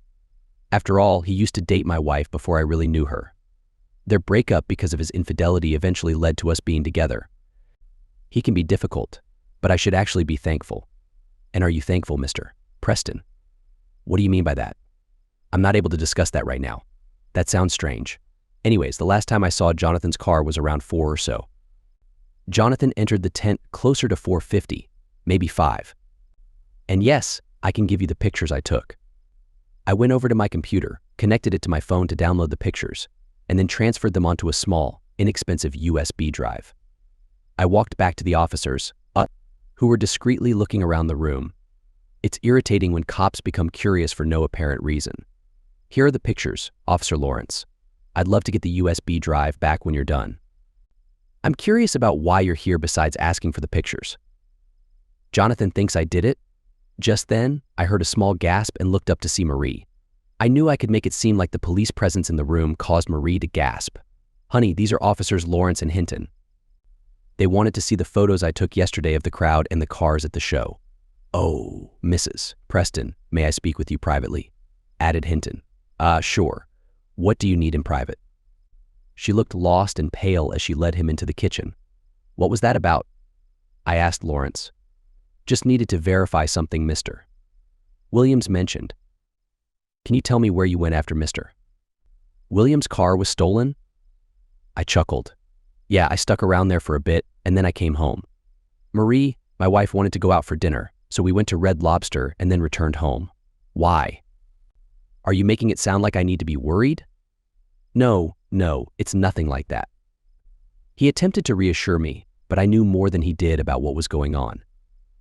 After all, he used to date my wife before I really knew her. Their breakup because of his infidelity eventually led to us being together. He can be difficult, but I should actually be thankful. And are you thankful, Mr. Preston?" "What do you mean by that?" "I'm not able to discuss that right now. That sounds strange. Anyways, the last time I saw Jonathan's car was around 4 or so. Jonathan entered the tent closer to 4:50, maybe 5. And yes, I can give you the pictures I took. I went over to my computer, connected it to my phone to download the pictures, and then transferred them onto a small, inexpensive USB drive. I walked back to the officers, who were discreetly looking around the room. It's irritating when cops become curious for no apparent reason. Here are the pictures, Officer Lawrence. I'd love to get the USB drive back when you're done. I'm curious about why you're here besides asking for the pictures. Jonathan thinks I did it? Just then, I heard a small gasp and looked up to see Marie. I knew I could make it seem like the police presence in the room caused Marie to gasp. Honey, these are Officers Lawrence and Hinton. They wanted to see the photos I took yesterday of the crowd and the cars at the show. Oh, Mrs. Preston, may I speak with you privately? Added Hinton. Sure. What do you need in private? She looked lost and pale as she led him into the kitchen. What was that about? I asked Lawrence. Just needed to verify something, Mr. Williams mentioned. Can you tell me where you went after Mr. Williams' car was stolen? I chuckled. Yeah, I stuck around there for a bit, and then I came home. Marie, my wife, wanted to go out for dinner, so we went to Red Lobster and then returned home. Why? Are you making it sound like I need to be worried? No, it's nothing like that. He attempted to reassure me, but I knew more than he did about what was going on.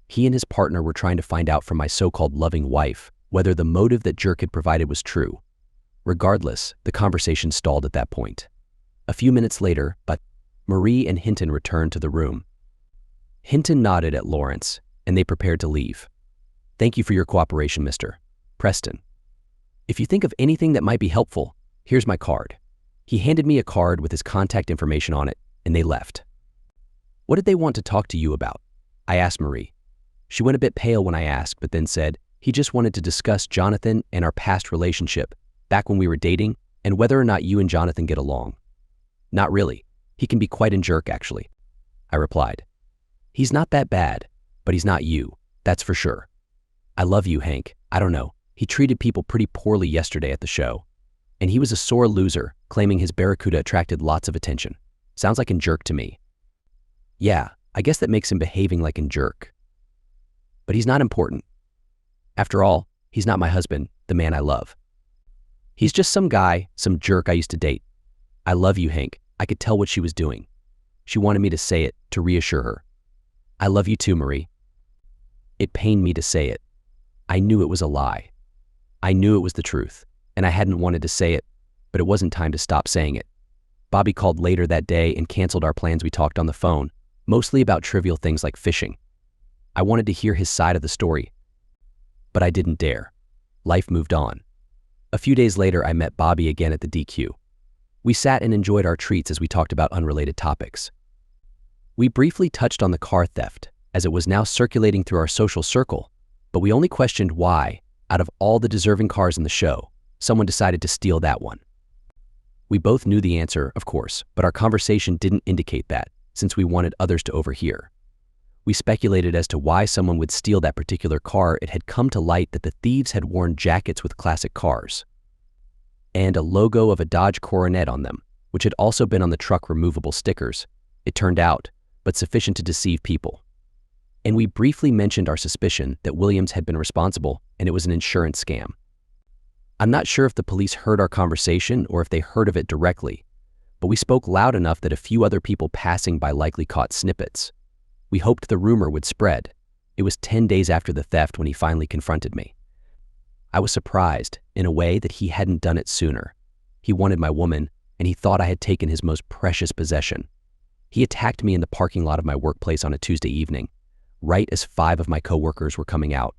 He and his partner were trying to find out from my so-called loving wife whether the motive that Jerk had provided was true. Regardless, the conversation stalled at that point. A few minutes later, Marie and Hinton returned to the room. Hinton nodded at Lawrence, and they prepared to leave. Thank you for your cooperation, Mr. Preston. If you think of anything that might be helpful, here's my card. He handed me a card with his contact information on it, and they left. What did they want to talk to you about? I asked Marie. She went a bit pale when I asked, but then said, he just wanted to discuss Jonathan and our past relationship, back when we were dating, and whether or not you and Jonathan get along. Not really. He can be quite a jerk, actually, I replied. He's not that bad, but he's not you, that's for sure. I love you, Hank. I don't know. He treated people pretty poorly yesterday at the show. And he was a sore loser, claiming his Barracuda attracted lots of attention. Sounds like a jerk to me. Yeah, I guess that makes him behaving like a jerk. But he's not important. After all, he's not my husband, the man I love. He's just some guy, some jerk I used to date. I love you, Hank. I could tell what she was doing. She wanted me to say it, to reassure her. I love you too, Marie. It pained me to say it. I knew it was a lie. I knew it was the truth, and I hadn't wanted to say it, but it wasn't time to stop saying it. Bobby called later that day and canceled our plans. We talked on the phone, mostly about trivial things like fishing. I wanted to hear his side of the story, but I didn't dare. Life moved on. A few days later, I met Bobby again at the DQ. We sat and enjoyed our treats as we talked about unrelated topics. We briefly touched on the car theft, as it was now circulating through our social circle, but we only questioned why, out of all the deserving cars in the show, someone decided to steal that one. We both knew the answer, of course, but our conversation didn't indicate that, since we wanted others to overhear. We speculated as to why someone would steal that particular car. It had come to light that the thieves had worn jackets with classic cars and a logo of a Dodge Coronet on them, which had also been on the truck removable stickers, it turned out, but sufficient to deceive people. And we briefly mentioned our suspicion that Williams had been responsible and it was an insurance scam. I'm not sure if the police heard our conversation or if they heard of it directly, but we spoke loud enough that a few other people passing by likely caught snippets. We hoped the rumor would spread. It was 10 days after the theft when he finally confronted me. I was surprised, in a way, that he hadn't done it sooner. He wanted my woman, and he thought I had taken his most precious possession. He attacked me in the parking lot of my workplace on a Tuesday evening, right as 5 of my coworkers were coming out.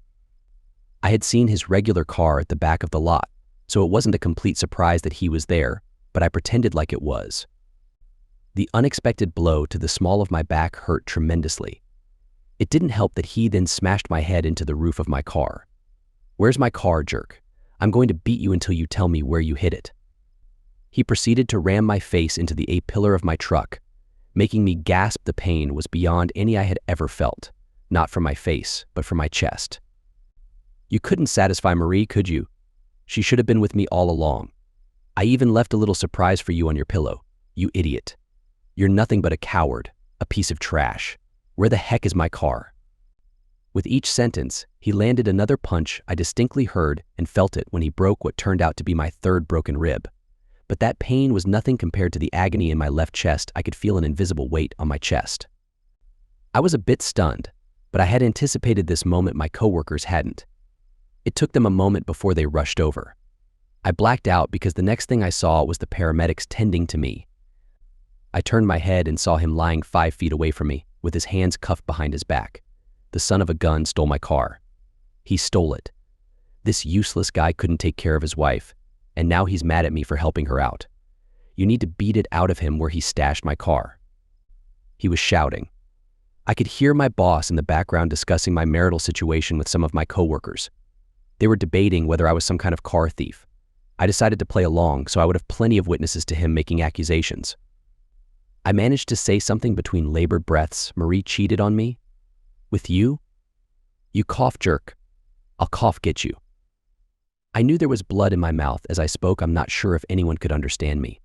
I had seen his regular car at the back of the lot, so it wasn't a complete surprise that he was there, but I pretended like it was. The unexpected blow to the small of my back hurt tremendously. It didn't help that he then smashed my head into the roof of my car. Where's my car, jerk? I'm going to beat you until you tell me where you hid it. He proceeded to ram my face into the A-pillar of my truck, making me gasp. The pain was beyond any I had ever felt, not from my face, but from my chest. You couldn't satisfy Marie, could you? She should have been with me all along. I even left a little surprise for you on your pillow, you idiot. You're nothing but a coward, a piece of trash. Where the heck is my car? With each sentence, he landed another punch I distinctly heard and felt it when he broke what turned out to be my 3rd broken rib. But that pain was nothing compared to the agony in my left chest. I could feel an invisible weight on my chest. I was a bit stunned, but I had anticipated this moment. My coworkers hadn't. It took them a moment before they rushed over. I blacked out because the next thing I saw was the paramedics tending to me. I turned my head and saw him lying 5 feet away from me, with his hands cuffed behind his back. The son of a gun stole my car. He stole it. This useless guy couldn't take care of his wife, and now he's mad at me for helping her out. You need to beat it out of him where he stashed my car. He was shouting. I could hear my boss in the background discussing my marital situation with some of my coworkers. They were debating whether I was some kind of car thief. I decided to play along so I would have plenty of witnesses to him making accusations. I managed to say something between labored breaths. Marie cheated on me? With you? You cough jerk. I'll cough get you. I knew there was blood in my mouth as I spoke. I'm not sure if anyone could understand me.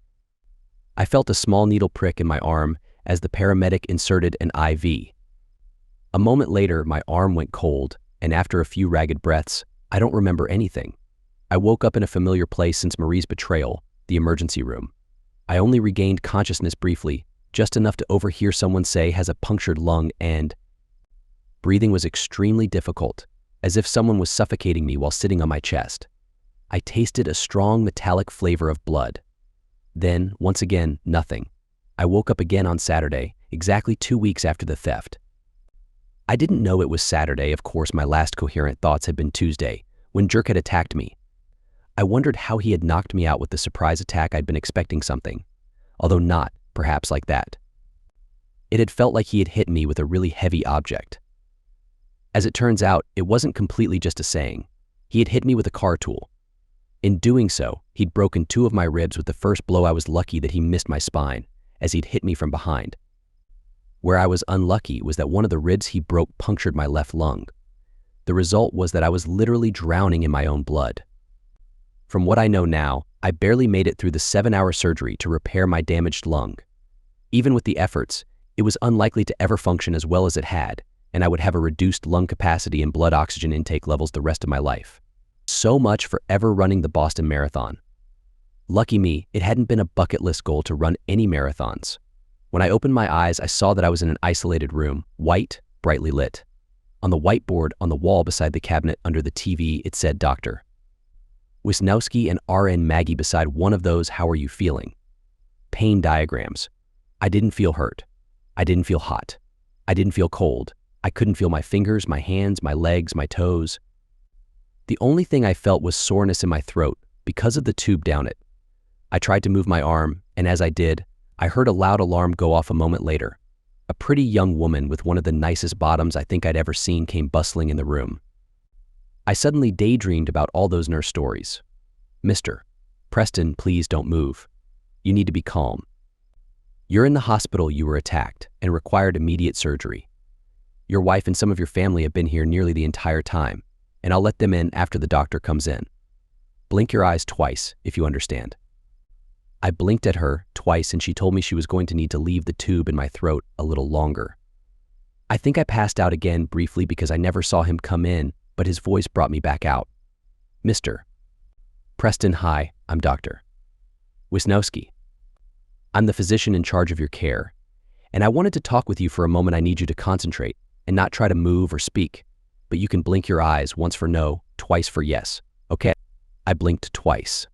I felt a small needle prick in my arm as the paramedic inserted an IV. A moment later, my arm went cold, and after a few ragged breaths, I don't remember anything. I woke up in a familiar place since Marie's betrayal, the emergency room. I only regained consciousness briefly, just enough to overhear someone say has a punctured lung, and breathing was extremely difficult, as if someone was suffocating me while sitting on my chest. I tasted a strong metallic flavor of blood. Then, once again, nothing. I woke up again on Saturday, exactly 2 weeks after the theft. I didn't know it was Saturday. Of course, my last coherent thoughts had been Tuesday, when Jerk had attacked me. I wondered how he had knocked me out with the surprise attack. I'd been expecting something, although not, perhaps, like that. It had felt like he had hit me with a really heavy object. As it turns out, it wasn't completely just a saying. He had hit me with a car tool. In doing so, he'd broken 2 of my ribs with the first blow. I was lucky that he missed my spine, as he'd hit me from behind. Where I was unlucky was that one of the ribs he broke punctured my left lung. The result was that I was literally drowning in my own blood. From what I know now, I barely made it through the 7-hour surgery to repair my damaged lung. Even with the efforts, it was unlikely to ever function as well as it had, and I would have a reduced lung capacity and blood oxygen intake levels the rest of my life. So much for ever running the Boston Marathon. Lucky me, it hadn't been a bucket list goal to run any marathons. When I opened my eyes, I saw that I was in an isolated room, white, brightly lit. On the whiteboard on the wall beside the cabinet under the TV, it said Dr. Wisnowski and RN Maggie beside one of those "How are you feeling?" pain diagrams. I didn't feel hurt. I didn't feel hot. I didn't feel cold. I couldn't feel my fingers, my hands, my legs, my toes. The only thing I felt was soreness in my throat because of the tube down it. I tried to move my arm, and as I did, I heard a loud alarm go off a moment later. A pretty young woman with one of the nicest bottoms I think I'd ever seen came bustling in the room. I suddenly daydreamed about all those nurse stories. "Mr. Preston, please don't move. You need to be calm. You're in the hospital. You were attacked and required immediate surgery. Your wife and some of your family have been here nearly the entire time, and I'll let them in after the doctor comes in. Blink your eyes twice, if you understand." I blinked at her twice, and she told me she was going to need to leave the tube in my throat a little longer. I think I passed out again briefly because I never saw him come in, but his voice brought me back out. "Mr. Preston, hi, I'm Dr. Wisnowski. I'm the physician in charge of your care, and I wanted to talk with you for a moment. I need you to concentrate and not try to move or speak, but you can blink your eyes, once for no, twice for yes, okay?" I blinked twice.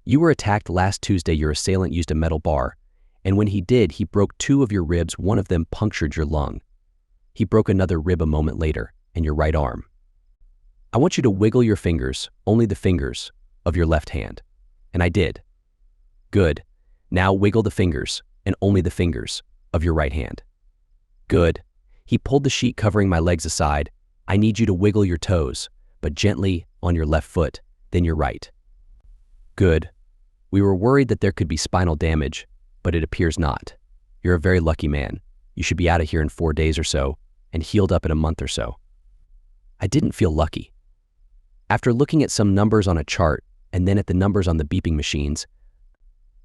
"You were attacked last Tuesday. Your assailant used a metal bar, and when he did, he broke 2 of your ribs. One of them punctured your lung. He broke another rib a moment later, and your right arm. I want you to wiggle your fingers, only the fingers, of your left hand." And I did. "Good. Now wiggle the fingers, and only the fingers, of your right hand." "Good." He pulled the sheet covering my legs aside. "I need you to wiggle your toes, but gently on your left foot, then your right." "Good. We were worried that there could be spinal damage, but it appears not. You're a very lucky man. You should be out of here in 4 days or so, and healed up in a month or so." I didn't feel lucky. After looking at some numbers on a chart and then at the numbers on the beeping machines,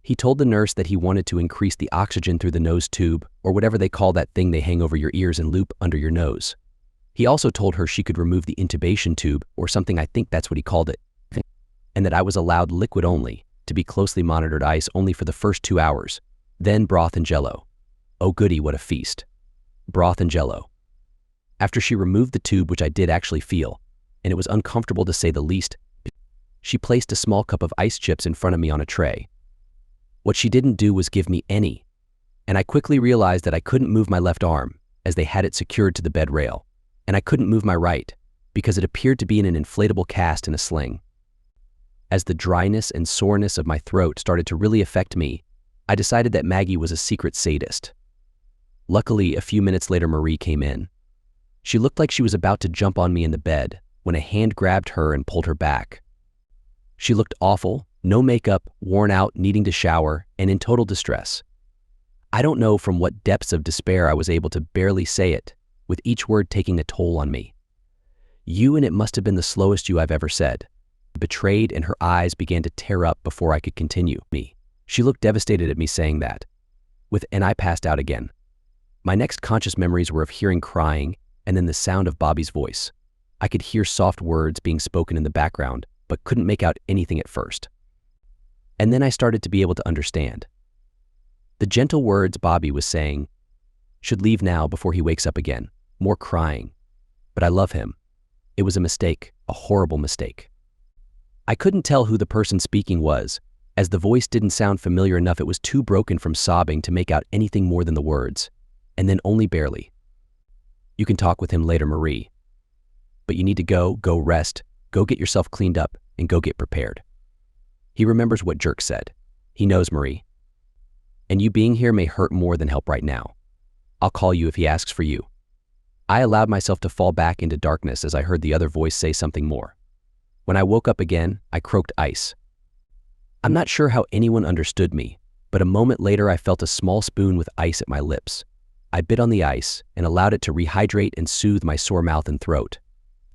he told the nurse that he wanted to increase the oxygen through the nose tube, or whatever they call that thing they hang over your ears and loop under your nose. He also told her she could remove the intubation tube, or something, I think that's what he called it, and that I was allowed liquid only, to be closely monitored ice only for the first 2 hours. Then broth and jello. Oh goody, what a feast. Broth and jello. After she removed the tube, which I did actually feel, and it was uncomfortable to say the least, she placed a small cup of ice chips in front of me on a tray. What she didn't do was give me any, and I quickly realized that I couldn't move my left arm as they had it secured to the bed rail, and I couldn't move my right because it appeared to be in an inflatable cast in a sling. As the dryness and soreness of my throat started to really affect me, I decided that Maggie was a secret sadist. Luckily, a few minutes later, Marie came in. She looked like she was about to jump on me in the bed when a hand grabbed her and pulled her back. She looked awful, no makeup, worn out, needing to shower, and in total distress. I don't know from what depths of despair I was able to barely say it, with each word taking a toll on me. You, and it must have been the slowest you I've ever said. Betrayed, and her eyes began to tear up before I could continue. She looked devastated at me saying that. And I passed out again. My next conscious memories were of hearing crying and then the sound of Bobby's voice. I could hear soft words being spoken in the background, but couldn't make out anything at first. And then I started to be able to understand. The gentle words Bobby was saying, should leave now before he wakes up again. More crying. But I love him. It was a mistake, a horrible mistake. I couldn't tell who the person speaking was, as the voice didn't sound familiar enough. It was too broken from sobbing to make out anything more than the words, and then only barely. You can talk with him later, Marie. But you need to go rest, go get yourself cleaned up, and go get prepared. He remembers what Jerk said. He knows, Marie. And you being here may hurt more than help right now. I'll call you if he asks for you. I allowed myself to fall back into darkness as I heard the other voice say something more. When I woke up again, I croaked ice. I'm not sure how anyone understood me, but a moment later I felt a small spoon with ice at my lips. I bit on the ice and allowed it to rehydrate and soothe my sore mouth and throat.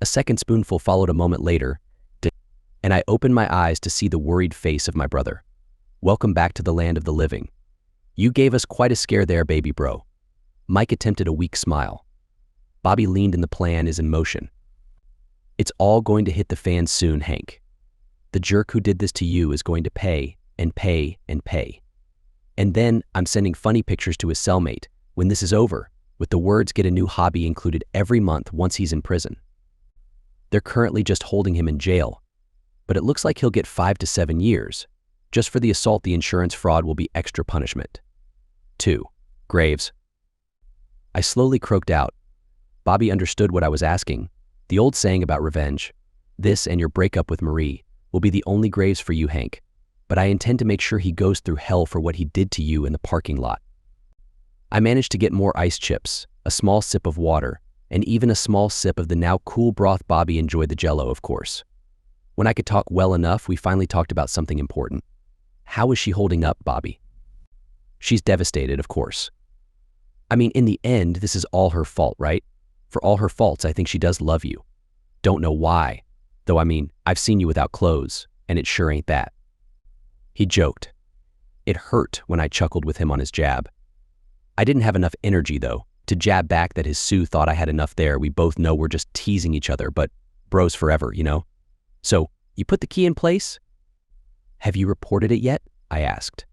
A second spoonful followed a moment later, and I opened my eyes to see the worried face of my brother. Welcome back to the land of the living. You gave us quite a scare there, baby bro. Mike attempted a weak smile. Bobby leaned, and the plan is in motion. It's all going to hit the fan soon, Hank. The jerk who did this to you is going to pay and pay and pay. And then I'm sending funny pictures to his cellmate when this is over, with the words "get a new hobby" included every month once he's in prison. They're currently just holding him in jail, but it looks like he'll get 5 to 7 years. Just for the assault, the insurance fraud will be extra punishment. 2. Graves. I slowly croaked out. Bobby understood what I was asking. The old saying about revenge, this and your breakup with Marie, will be the only graves for you, Hank. But I intend to make sure he goes through hell for what he did to you in the parking lot. I managed to get more ice chips, a small sip of water, and even a small sip of the now cool broth. Bobby enjoyed the jello, of course. When I could talk well enough, we finally talked about something important. How is she holding up, Bobby? She's devastated, of course. I mean, in the end, this is all her fault, right? For all her faults, I think she does love you. Don't know why. Though, I mean, I've seen you without clothes, and it sure ain't that. He joked. It hurt when I chuckled with him on his jab. I didn't have enough energy, though, to jab back that his Sue thought I had enough there. We both know we're just teasing each other, but bros forever, you know? So, you put the key in place? Have you reported it yet? I asked.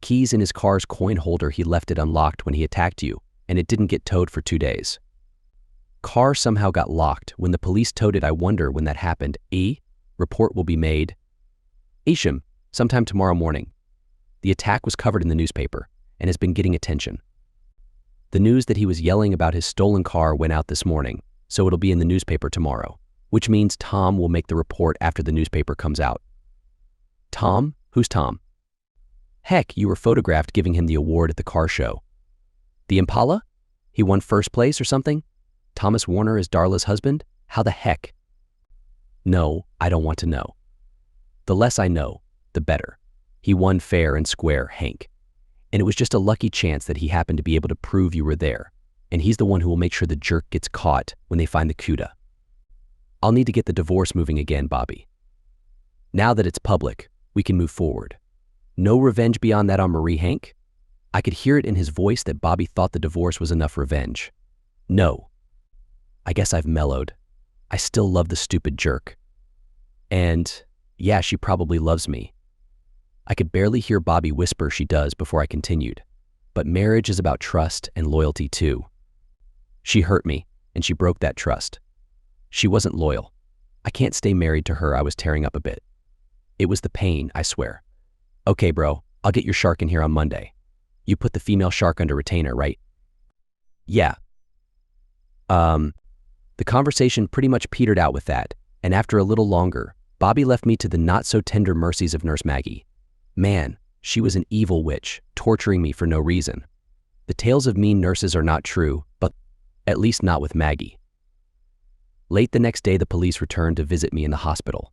Keys in his car's coin holder. He left it unlocked when he attacked you, and it didn't get towed for 2 days. Car somehow got locked when the police towed it. I wonder when that happened. Report will be made. Isham, sometime tomorrow morning. The attack was covered in the newspaper and has been getting attention. The news that he was yelling about his stolen car went out this morning, so it'll be in the newspaper tomorrow, which means Tom will make the report after the newspaper comes out. Tom? Who's Tom? Heck, you were photographed giving him the award at the car show. The Impala? He won first place or something? Thomas Warner is Darla's husband? How the heck? No, I don't want to know. The less I know, the better. He won fair and square, Hank. And it was just a lucky chance that he happened to be able to prove you were there. And he's the one who will make sure the jerk gets caught when they find the CUDA. I'll need to get the divorce moving again, Bobby. Now that it's public, we can move forward. No revenge beyond that on Marie, Hank? I could hear it in his voice that Bobby thought the divorce was enough revenge. No. I guess I've mellowed. I still love the stupid jerk. And, yeah, she probably loves me. I could barely hear Bobby whisper she does before I continued. But marriage is about trust and loyalty too. She hurt me, and she broke that trust. She wasn't loyal. I can't stay married to her. I was tearing up a bit. It was the pain, I swear. Okay, bro, I'll get your shark in here on Monday. You put the female shark under retainer, right? Yeah. The conversation pretty much petered out with that, and after a little longer, Bobby left me to the not-so-tender mercies of Nurse Maggie. Man, she was an evil witch, torturing me for no reason. The tales of mean nurses are not true, but at least not with Maggie. Late the next day, the police returned to visit me in the hospital.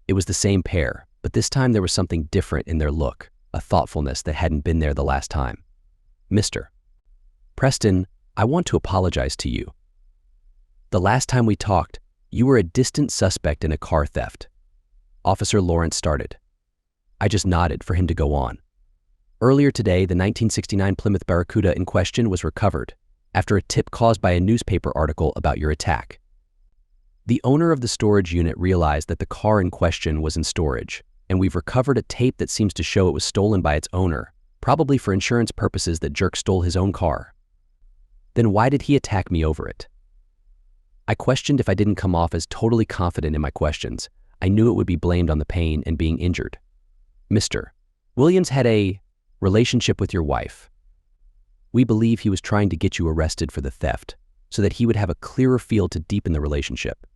It was the same pair, but this time there was something different in their look, a thoughtfulness that hadn't been there the last time. Mr. Preston, I want to apologize to you. The last time we talked, you were a distant suspect in a car theft. Officer Lawrence started. I just nodded for him to go on. Earlier today, the 1969 Plymouth Barracuda in question was recovered after a tip caused by a newspaper article about your attack. The owner of the storage unit realized that the car in question was in storage, and we've recovered a tape that seems to show it was stolen by its owner, probably for insurance purposes that jerk stole his own car. Then why did he attack me over it? I questioned if I didn't come off as totally confident in my questions. I knew it would be blamed on the pain and being injured. Mr. Williams had a relationship with your wife. We believe he was trying to get you arrested for the theft so that he would have a clearer field to deepen the relationship.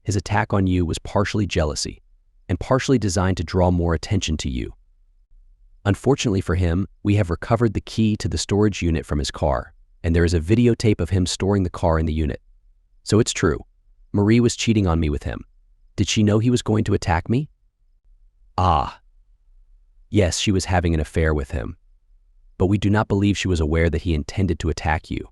His attack on you was partially jealousy and partially designed to draw more attention to you. Unfortunately for him, we have recovered the key to the storage unit from his car, and there is a videotape of him storing the car in the unit. So it's true. Marie was cheating on me with him. Did she know he was going to attack me? Ah. Yes, she was having an affair with him. But we do not believe she was aware that he intended to attack you.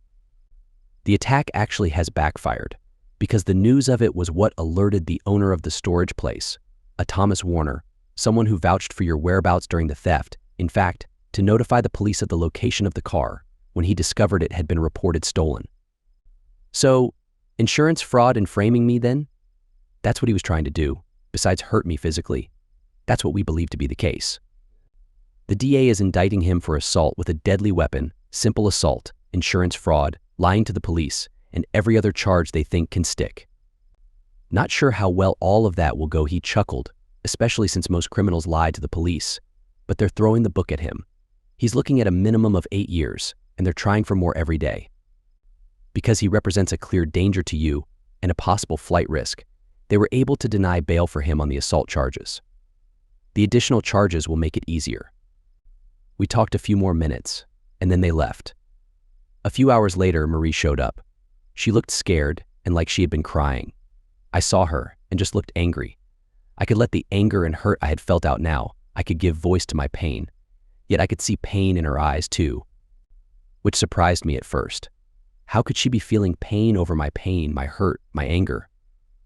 The attack actually has backfired, because the news of it was what alerted the owner of the storage place, a Thomas Warner, someone who vouched for your whereabouts during the theft, in fact, to notify the police of the location of the car when he discovered it had been reported stolen. So, insurance fraud and framing me then? That's what he was trying to do, besides hurt me physically. That's what we believe to be the case. The DA is indicting him for assault with a deadly weapon, simple assault, insurance fraud, lying to the police, and every other charge they think can stick. Not sure how well all of that will go, he chuckled, especially since most criminals lie to the police, but they're throwing the book at him. He's looking at a minimum of 8 years, and they're trying for more every day. Because he represents a clear danger to you and a possible flight risk, they were able to deny bail for him on the assault charges. The additional charges will make it easier. We talked a few more minutes, and then they left. A few hours later, Marie showed up. She looked scared and like she had been crying. I saw her and just looked angry. I could let the anger and hurt I had felt out now. I could give voice to my pain. Yet I could see pain in her eyes too, which surprised me at first. How could she be feeling pain over my pain, my hurt, my anger?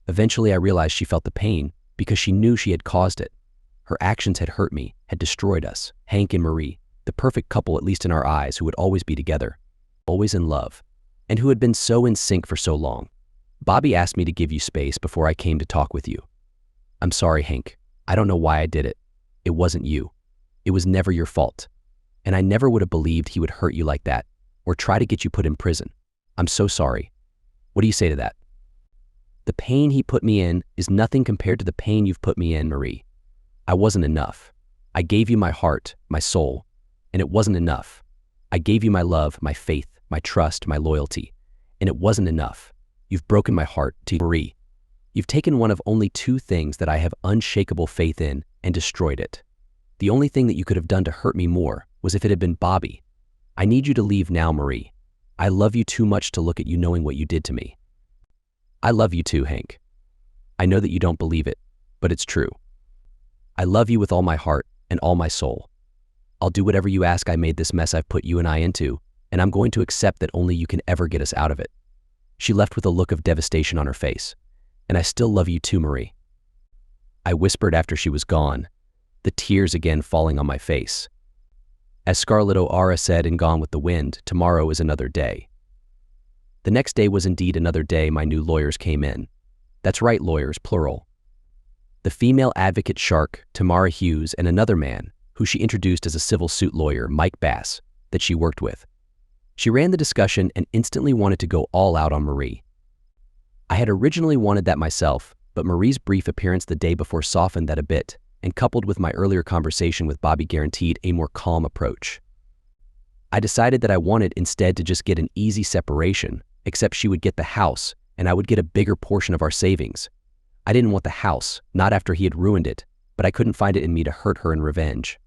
Eventually I realized she felt the pain because she knew she had caused it. Her actions had hurt me, had destroyed us, Hank and Marie, the perfect couple at least in our eyes who would always be together, always in love, and who had been so in sync for so long. Bobby asked me to give you space before I came to talk with you. I'm sorry, Hank. I don't know why I did it. It wasn't you. It was never your fault. And I never would have believed he would hurt you like that or try to get you put in prison. I'm so sorry. What do you say to that? The pain he put me in is nothing compared to the pain you've put me in, Marie. I wasn't enough. I gave you my heart, my soul, and it wasn't enough. I gave you my love, my faith, my trust, my loyalty, and it wasn't enough. You've broken my heart, to Marie. You've taken one of only 2 things that I have unshakable faith in and destroyed it. The only thing that you could have done to hurt me more was if it had been Bobby. I need you to leave now, Marie. I love you too much to look at you knowing what you did to me. I love you too, Hank. I know that you don't believe it, but it's true. I love you with all my heart and all my soul. I'll do whatever you ask. I made this mess I've put you and I into, and I'm going to accept that only you can ever get us out of it. She left with a look of devastation on her face. And I still love you too, Marie. I whispered after she was gone, the tears again falling on my face. As Scarlett O'Hara said in Gone with the Wind, tomorrow is another day. The next day was indeed another day. My new lawyers came in. That's right, lawyers, plural. The female advocate Shark, Tamara Hughes, and another man, who she introduced as a civil suit lawyer, Mike Bass, that she worked with. She ran the discussion and instantly wanted to go all out on Marie. I had originally wanted that myself, but Marie's brief appearance the day before softened that a bit, and coupled with my earlier conversation with Bobby guaranteed a more calm approach. I decided that I wanted instead to just get an easy separation, except she would get the house, and I would get a bigger portion of our savings. I didn't want the house, not after he had ruined it, but I couldn't find it in me to hurt her in revenge.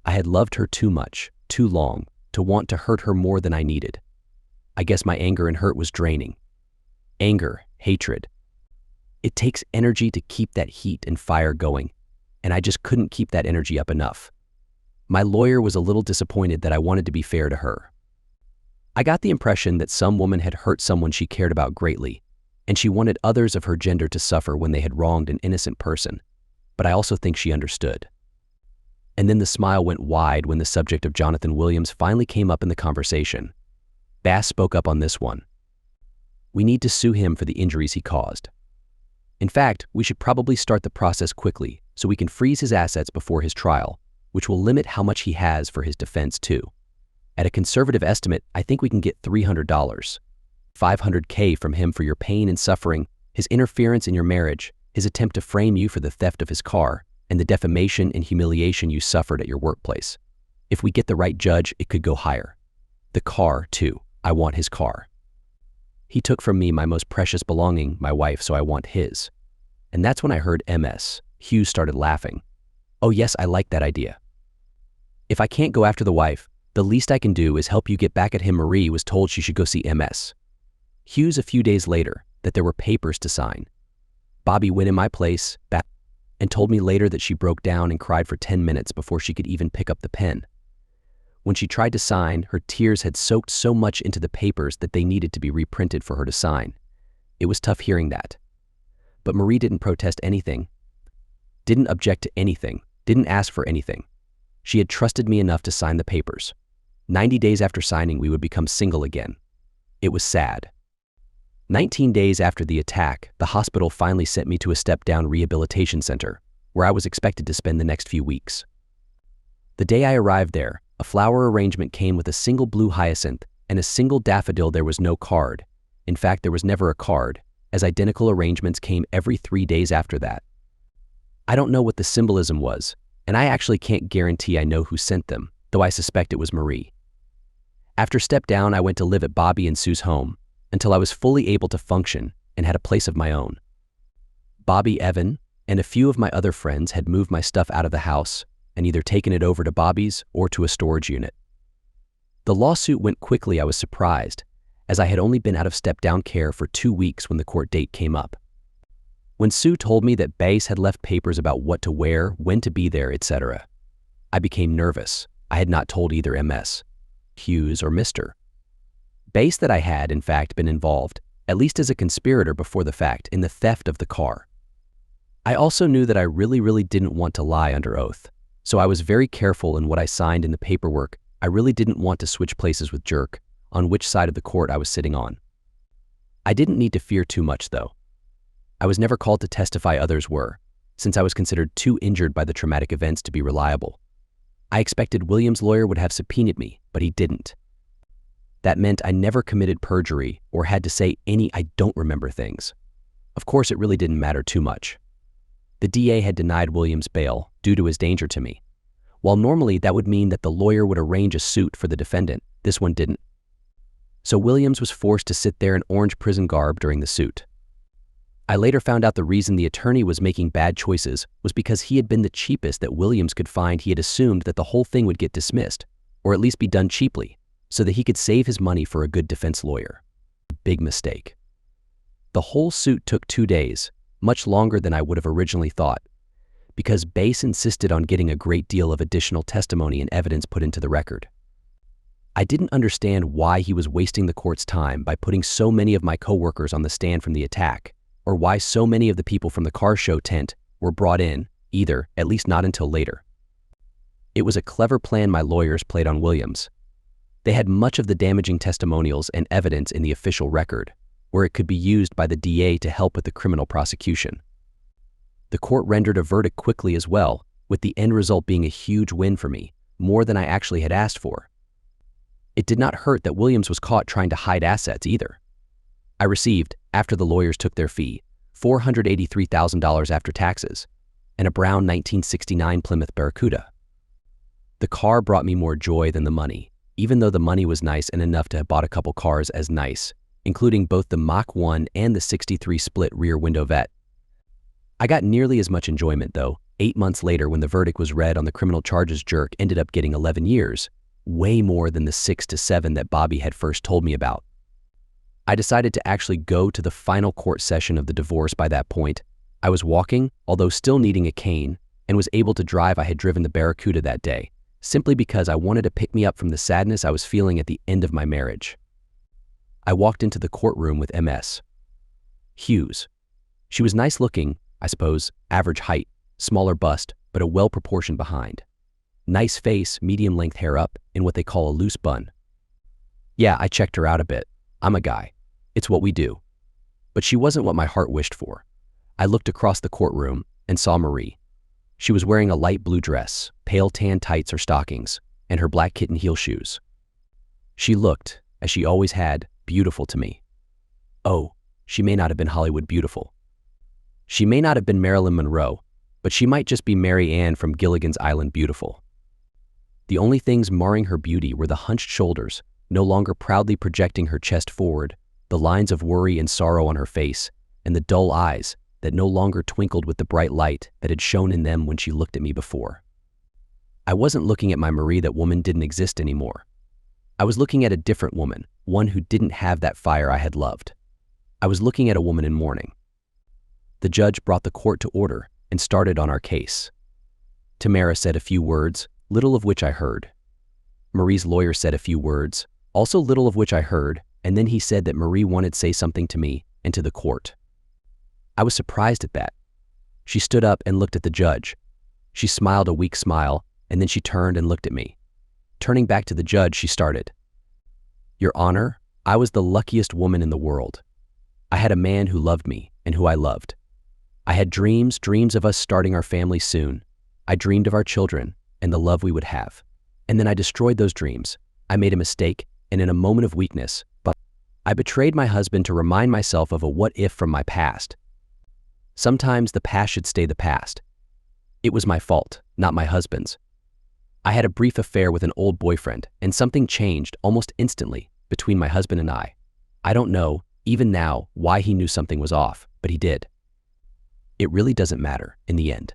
I had loved her too much, too long, to want to hurt her more than I needed. I guess my anger and hurt was draining. Anger, hatred. It takes energy to keep that heat and fire going, and I just couldn't keep that energy up enough. My lawyer was a little disappointed that I wanted to be fair to her. I got the impression that some woman had hurt someone she cared about greatly, and she wanted others of her gender to suffer when they had wronged an innocent person, but I also think she understood. And then the smile went wide when the subject of Jonathan Williams finally came up in the conversation. Bass spoke up on this one. We need to sue him for the injuries he caused. In fact, we should probably start the process quickly so we can freeze his assets before his trial, which will limit how much he has for his defense too. At a conservative estimate, I think we can get $300, $500K from him for your pain and suffering, his interference in your marriage, his attempt to frame you for the theft of his car, and the defamation and humiliation you suffered at your workplace. If we get the right judge, it could go higher. The car, too. I want his car. He took from me my most precious belonging, my wife, so I want his. And that's when I heard MS. Hughes started laughing. Oh yes, I like that idea. If I can't go after the wife, the least I can do is help you get back at him. Marie was told she should go see MS. Hughes a few days later that there were papers to sign. Bobby went in my place back and told me later that she broke down and cried for 10 minutes before she could even pick up the pen. When she tried to sign, her tears had soaked so much into the papers that they needed to be reprinted for her to sign. It was tough hearing that. But Marie didn't protest anything, didn't object to anything, didn't ask for anything. She had trusted me enough to sign the papers. 90 days after signing, we would become single again. It was sad. 19 days after the attack, the hospital finally sent me to a step-down rehabilitation center, where I was expected to spend the next few weeks. The day I arrived there, a flower arrangement came with a single blue hyacinth and a single daffodil. There was no card. In fact, there was never a card, as identical arrangements came every 3 days after that. I don't know what the symbolism was, and I actually can't guarantee I know who sent them, though I suspect it was Marie. After step down, I went to live at Bobby and Sue's home until I was fully able to function and had a place of my own. Bobby, Evan, and a few of my other friends had moved my stuff out of the house and either taken it over to Bobby's or to a storage unit. The lawsuit went quickly. I was surprised, as I had only been out of step-down care for 2 weeks when the court date came up. When Sue told me that Bass had left papers about what to wear, when to be there, etc., I became nervous. I had not told either MS, Hughes, or Mr. Bass that I had, in fact, been involved, at least as a conspirator before the fact, in the theft of the car. I also knew that I really didn't want to lie under oath, so I was very careful in what I signed in the paperwork. I really didn't want to switch places with Jerk on which side of the court I was sitting on. I didn't need to fear too much, though. I was never called to testify, others were, since I was considered too injured by the traumatic events to be reliable. I expected Williams' lawyer would have subpoenaed me, but he didn't. That meant I never committed perjury or had to say any I don't remember things. Of course, it really didn't matter too much. The DA had denied Williams bail due to his danger to me. While normally that would mean that the lawyer would arrange a suit for the defendant, this one didn't. So Williams was forced to sit there in orange prison garb during the suit. I later found out the reason the attorney was making bad choices was because he had been the cheapest that Williams could find. He had assumed that the whole thing would get dismissed, or at least be done cheaply, so that he could save his money for a good defense lawyer. Big mistake. The whole suit took 2 days, much longer than I would have originally thought, because Bass insisted on getting a great deal of additional testimony and evidence put into the record. I didn't understand why he was wasting the court's time by putting so many of my coworkers on the stand from the attack, or why so many of the people from the car show tent were brought in, either, at least not until later. It was a clever plan my lawyers played on Williams. They had much of the damaging testimonials and evidence in the official record, where it could be used by the DA to help with the criminal prosecution. The court rendered a verdict quickly as well, with the end result being a huge win for me, more than I actually had asked for. It did not hurt that Williams was caught trying to hide assets either. I received, after the lawyers took their fee, $483,000 after taxes, and a brown 1969 Plymouth Barracuda. The car brought me more joy than the money, even though the money was nice and enough to have bought a couple cars as nice, including both the Mach 1 and the '63 split rear window vet. I got nearly as much enjoyment, though, 8 months later when the verdict was read on the criminal charges. Jerk ended up getting 11 years, way more than the 6 to 7 that Bobby had first told me about. I decided to actually go to the final court session of the divorce by that point. I was walking, although still needing a cane, and was able to drive. I had driven the Barracuda that day, simply because I wanted to pick me up from the sadness I was feeling at the end of my marriage. I walked into the courtroom with Ms. Hughes. She was nice looking, I suppose, average height, smaller bust, but a well-proportioned behind. Nice face, medium-length hair up, in what they call a loose bun. Yeah, I checked her out a bit. I'm a guy. It's what we do. But she wasn't what my heart wished for. I looked across the courtroom and saw Marie. She was wearing a light blue dress, pale tan tights or stockings, and her black kitten heel shoes. She looked, as she always had, beautiful to me. Oh, she may not have been Hollywood beautiful. She may not have been Marilyn Monroe, but she might just be Mary Ann from Gilligan's Island beautiful. The only things marring her beauty were the hunched shoulders, no longer proudly projecting her chest forward, the lines of worry and sorrow on her face, and the dull eyes that no longer twinkled with the bright light that had shone in them when she looked at me before. I wasn't looking at my Marie. That woman didn't exist anymore. I was looking at a different woman, one who didn't have that fire I had loved. I was looking at a woman in mourning. The judge brought the court to order and started on our case. Tamara said a few words, little of which I heard. Marie's lawyer said a few words, also little of which I heard, and then he said that Marie wanted to say something to me and to the court. I was surprised at that. She stood up and looked at the judge. She smiled a weak smile, and then she turned and looked at me. Turning back to the judge, she started. Your Honor, I was the luckiest woman in the world. I had a man who loved me and who I loved. I had dreams of us starting our family soon. I dreamed of our children and the love we would have. And then I destroyed those dreams. I made a mistake, and in a moment of weakness, but I betrayed my husband to remind myself of a what-if from my past. Sometimes the past should stay the past. It was my fault, not my husband's. I had a brief affair with an old boyfriend, and something changed almost instantly between my husband and I. I don't know, even now, why he knew something was off, but he did. It really doesn't matter, in the end.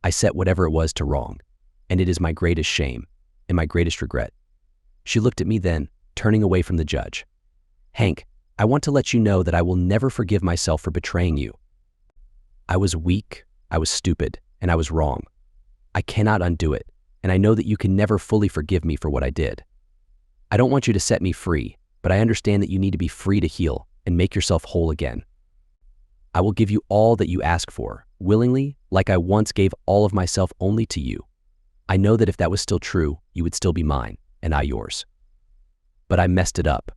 I set whatever it was to wrong, and it is my greatest shame and my greatest regret. She looked at me then, turning away from the judge. Hank, I want to let you know that I will never forgive myself for betraying you. I was weak, I was stupid, and I was wrong. I cannot undo it, and I know that you can never fully forgive me for what I did. I don't want you to set me free, but I understand that you need to be free to heal and make yourself whole again. I will give you all that you ask for, willingly, like I once gave all of myself only to you. I know that if that was still true, you would still be mine, and I yours. But I messed it up.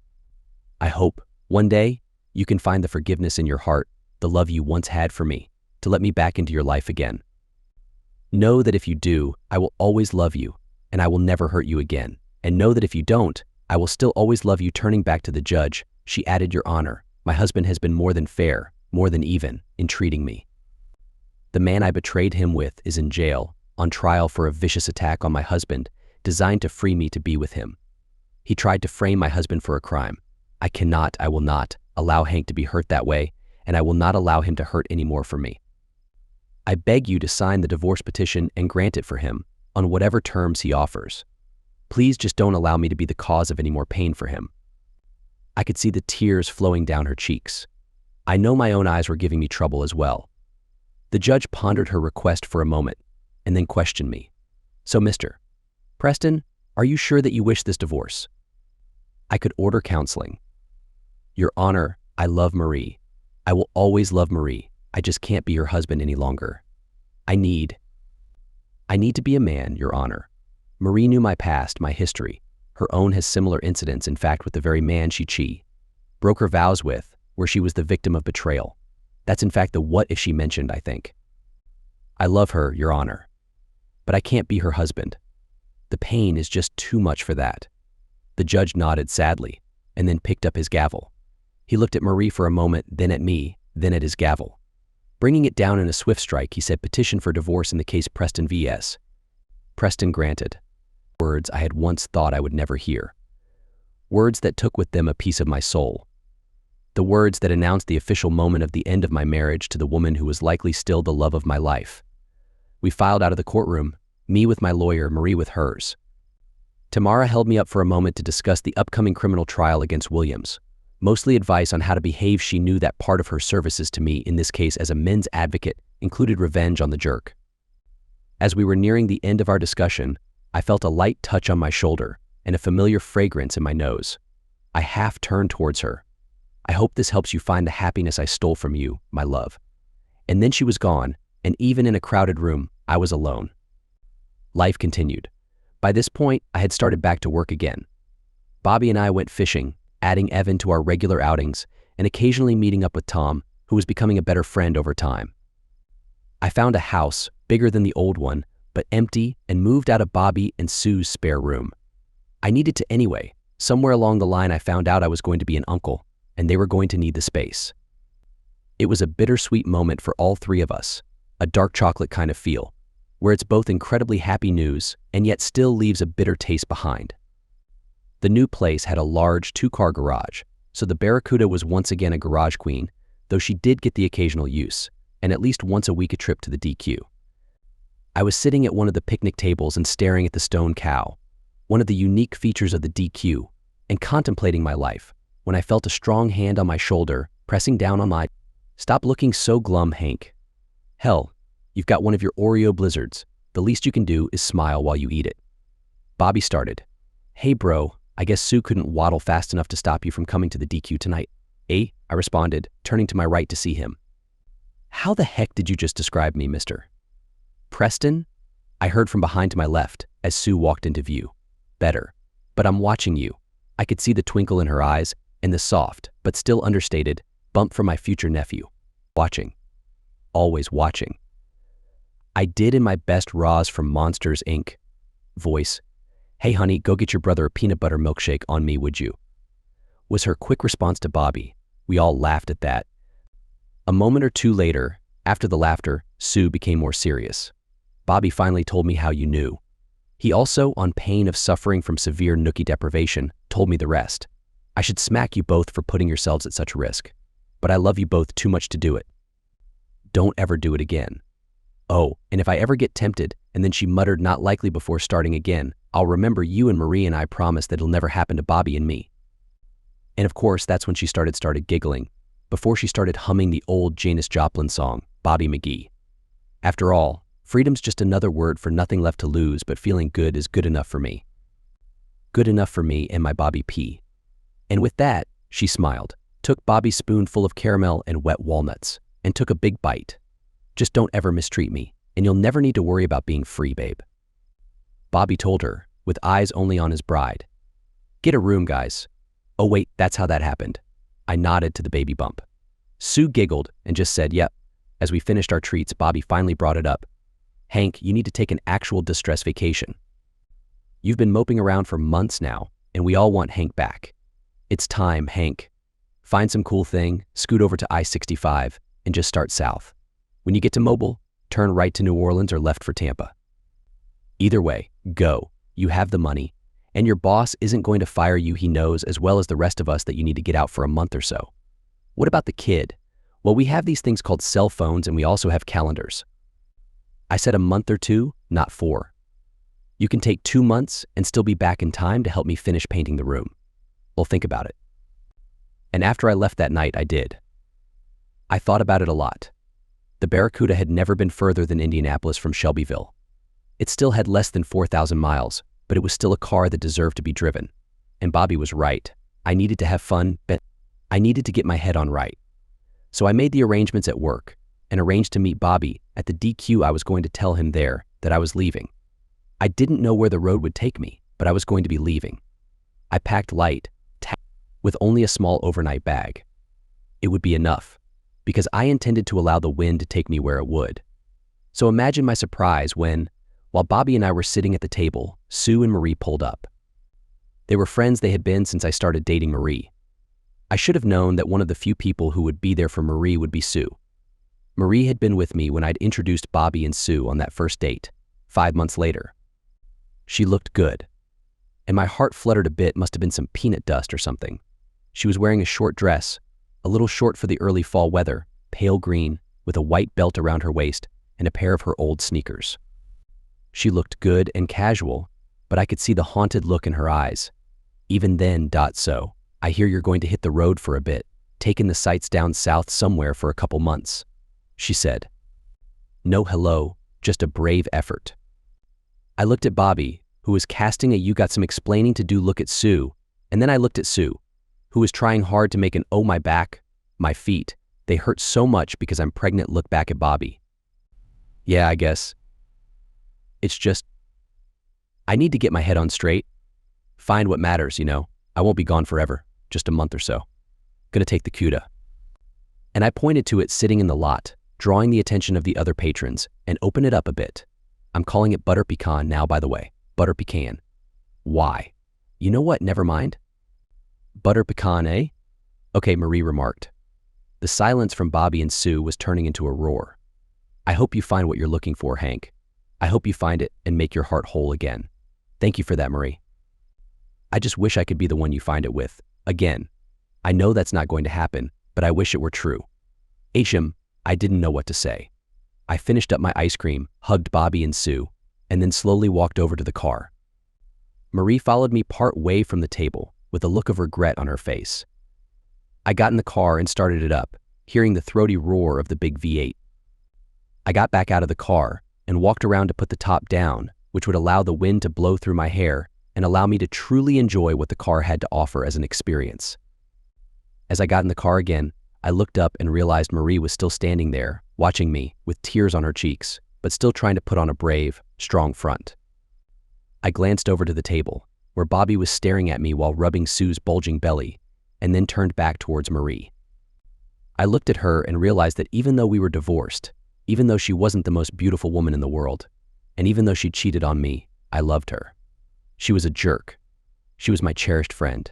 I hope, one day, you can find the forgiveness in your heart, the love you once had for me, to let me back into your life again. Know that if you do, I will always love you, and I will never hurt you again. And know that if you don't, I will still always love you. Turning back to the judge, she added, Your Honor, my husband has been more than fair, more than even, in treating me. The man I betrayed him with is in jail, on trial for a vicious attack on my husband, designed to free me to be with him. He tried to frame my husband for a crime. I will not, allow Hank to be hurt that way, and I will not allow him to hurt any more for me. I beg you to sign the divorce petition and grant it for him, on whatever terms he offers. Please just don't allow me to be the cause of any more pain for him. I could see the tears flowing down her cheeks. I know my own eyes were giving me trouble as well. The judge pondered her request for a moment, and then questioned me. So, Mr. Preston, are you sure that you wish this divorce? I could order counseling. Your Honor, I love Marie. I will always love Marie. I just can't be her husband any longer. I need to be a man, Your Honor. Marie knew my past, my history. Her own has similar incidents, in fact, with the very man she broke her vows with, where she was the victim of betrayal. That's in fact the what if she mentioned, I think. I love her, Your Honor. but I can't be her husband. The pain is just too much for that." The judge nodded sadly, and then picked up his gavel. He looked at Marie for a moment, then at me, then at his gavel. Bringing it down in a swift strike, he said, "Petition for divorce in the case Preston vs. Preston granted." Words I had once thought I would never hear. Words that took with them a piece of my soul. The words that announced the official moment of the end of my marriage to the woman who was likely still the love of my life. We filed out of the courtroom, me with my lawyer, Marie with hers. Tamara held me up for a moment to discuss the upcoming criminal trial against Williams. Mostly advice on how to behave. She knew that part of her services to me in this case as a men's advocate included revenge on the jerk. As we were nearing the end of our discussion, I felt a light touch on my shoulder and a familiar fragrance in my nose. I half turned towards her. "I hope this helps you find the happiness I stole from you, my love." And then she was gone, and even in a crowded room, I was alone. Life continued. By this point, I had started back to work again. Bobby and I went fishing, adding Evan to our regular outings, and occasionally meeting up with Tom, who was becoming a better friend over time. I found a house, bigger than the old one, but empty, and moved out of Bobby and Sue's spare room. I needed to anyway. Somewhere along the line I found out I was going to be an uncle, and they were going to need the space. It was a bittersweet moment for all three of us, a dark chocolate kind of feel, where it's both incredibly happy news and yet still leaves a bitter taste behind. The new place had a large 2-car garage, so the Barracuda was once again a garage queen, though she did get the occasional use, and at least once a week a trip to the DQ. I was sitting at one of the picnic tables and staring at the stone cow, one of the unique features of the DQ, and contemplating my life, when I felt a strong hand on my shoulder, pressing down on my, "Stop looking so glum, Hank. Hell, you've got one of your Oreo blizzards. The least you can do is smile while you eat it." Bobby started. "Hey bro, I guess Sue couldn't waddle fast enough to stop you from coming to the DQ tonight." "Eh?" I responded, turning to my right to see him. "How the heck did you just describe me, Mr. Preston?" I heard from behind to my left as Sue walked into view. "Better. But I'm watching you." I could see the twinkle in her eyes and the soft, but still understated, bump from my future nephew. Watching. Always watching. I did in my best Roz from Monsters, Inc. voice. "Hey honey, go get your brother a peanut butter milkshake on me, would you?" was her quick response to Bobby. We all laughed at that. A moment or two later, after the laughter, Sue became more serious. "Bobby finally told me how you knew. He also, on pain of suffering from severe nookie deprivation, told me the rest. I should smack you both for putting yourselves at such risk. But I love you both too much to do it. Don't ever do it again. Oh, and if I ever get tempted," and then she muttered, "not likely," before starting again, "I'll remember you and Marie, and I promise that it'll never happen to Bobby and me." And of course, that's when she started giggling, before she started humming the old Janis Joplin song, Bobby McGee. After all, freedom's just another word for nothing left to lose, but feeling good is good enough for me. Good enough for me and my Bobby P. And with that, she smiled, took Bobby's spoonful of caramel and wet walnuts, and took a big bite. "Just don't ever mistreat me, and you'll never need to worry about being free, babe," Bobby told her, with eyes only on his bride. "Get a room, guys." "Oh wait, that's how that happened." I nodded to the baby bump. Sue giggled and just said, "Yep." As we finished our treats, Bobby finally brought it up. "Hank, you need to take an actual distress vacation. You've been moping around for months now, and we all want Hank back. It's time, Hank. Find some cool thing, scoot over to I-65, and just start south. When you get to Mobile, turn right to New Orleans or left for Tampa. Either way, go. You have the money, and your boss isn't going to fire you. He knows, as well as the rest of us, that you need to get out for a month or so. What about the kid? Well, we have these things called cell phones, and we also have calendars." I said a month or 2, not 4. "You can take 2 months and still be back in time to help me finish painting the room. Well, think about it." And after I left that night, I did. I thought about it a lot. The Barracuda had never been further than Indianapolis from Shelbyville. It still had less than 4,000 miles, but it was still a car that deserved to be driven. And Bobby was right. I needed to have fun, but I needed to get my head on right. So I made the arrangements at work and arranged to meet Bobby at the DQ. I was going to tell him there that I was leaving. I didn't know where the road would take me, but I was going to be leaving. I packed light, with only a small overnight bag. It would be enough, because I intended to allow the wind to take me where it would. So imagine my surprise when, While Bobby and I were sitting at the table, Sue and Marie pulled up. They were friends they had been since I started dating Marie. I should have known that one of the few people who would be there for Marie would be Sue. Marie had been with me when I'd introduced Bobby and Sue on that first date, 5 months later. She looked good, and my heart fluttered a bit. Must have been some peanut dust or something. She was wearing a short dress, a little short for the early fall weather, pale green, with a white belt around her waist and a pair of her old sneakers. She looked good and casual, but I could see the haunted look in her eyes. Even then, so, I hear you're going to hit the road for a bit, taking the sights down south somewhere for a couple months, she said. No hello, just a brave effort. I looked at Bobby, who was casting a "you got some explaining to do" look at Sue, and then I looked at Sue, who was trying hard to make an "oh my back, my feet, they hurt so much because I'm pregnant" look back at Bobby. Yeah, I guess. It's just, I need to get my head on straight. Find what matters, I won't be gone forever, just a month or so. Gonna take the CUDA. And I pointed to it sitting in the lot, drawing the attention of the other patrons, and open it up a bit. I'm calling it butter pecan now, by the way. Butter pecan. Why? You know what? Never mind. Butter pecan, eh? Okay, Marie remarked. The silence from Bobby and Sue was turning into a roar. I hope you find what you're looking for, Hank. I hope you find it and make your heart whole again. Thank you for that, Marie. I just wish I could be the one you find it with, again. I know that's not going to happen, but I wish it were true. I didn't know what to say. I finished up my ice cream, hugged Bobby and Sue, and then slowly walked over to the car. Marie followed me part way from the table, with a look of regret on her face. I got in the car and started it up, hearing the throaty roar of the big V8. I got back out of the car and walked around to put the top down, which would allow the wind to blow through my hair and allow me to truly enjoy what the car had to offer as an experience. As I got in the car again, I looked up and realized Marie was still standing there, watching me, with tears on her cheeks, but still trying to put on a brave, strong front. I glanced over to the table, where Bobby was staring at me while rubbing Sue's bulging belly, and then turned back towards Marie. I looked at her and realized that even though we were divorced, even though she wasn't the most beautiful woman in the world, and even though she cheated on me, I loved her. She was a jerk. She was my cherished friend.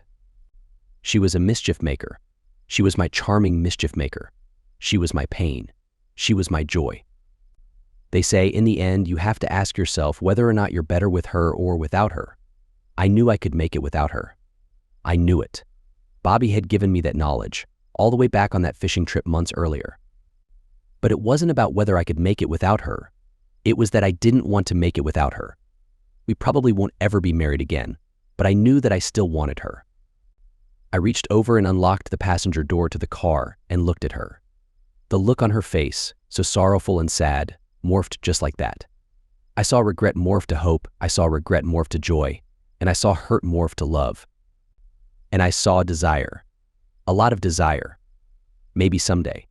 She was a mischief maker. She was my charming mischief maker. She was my pain. She was my joy. They say in the end you have to ask yourself whether or not you're better with her or without her. I knew I could make it without her. I knew it. Bobby had given me that knowledge, all the way back on that fishing trip months earlier. But it wasn't about whether I could make it without her. It was that I didn't want to make it without her. We probably won't ever be married again, but I knew that I still wanted her. I reached over and unlocked the passenger door to the car and looked at her. The look on her face, so sorrowful and sad, morphed just like that. I saw regret morph to hope, I saw regret morph to joy, and I saw hurt morph to love. And I saw desire. A lot of desire. Maybe someday.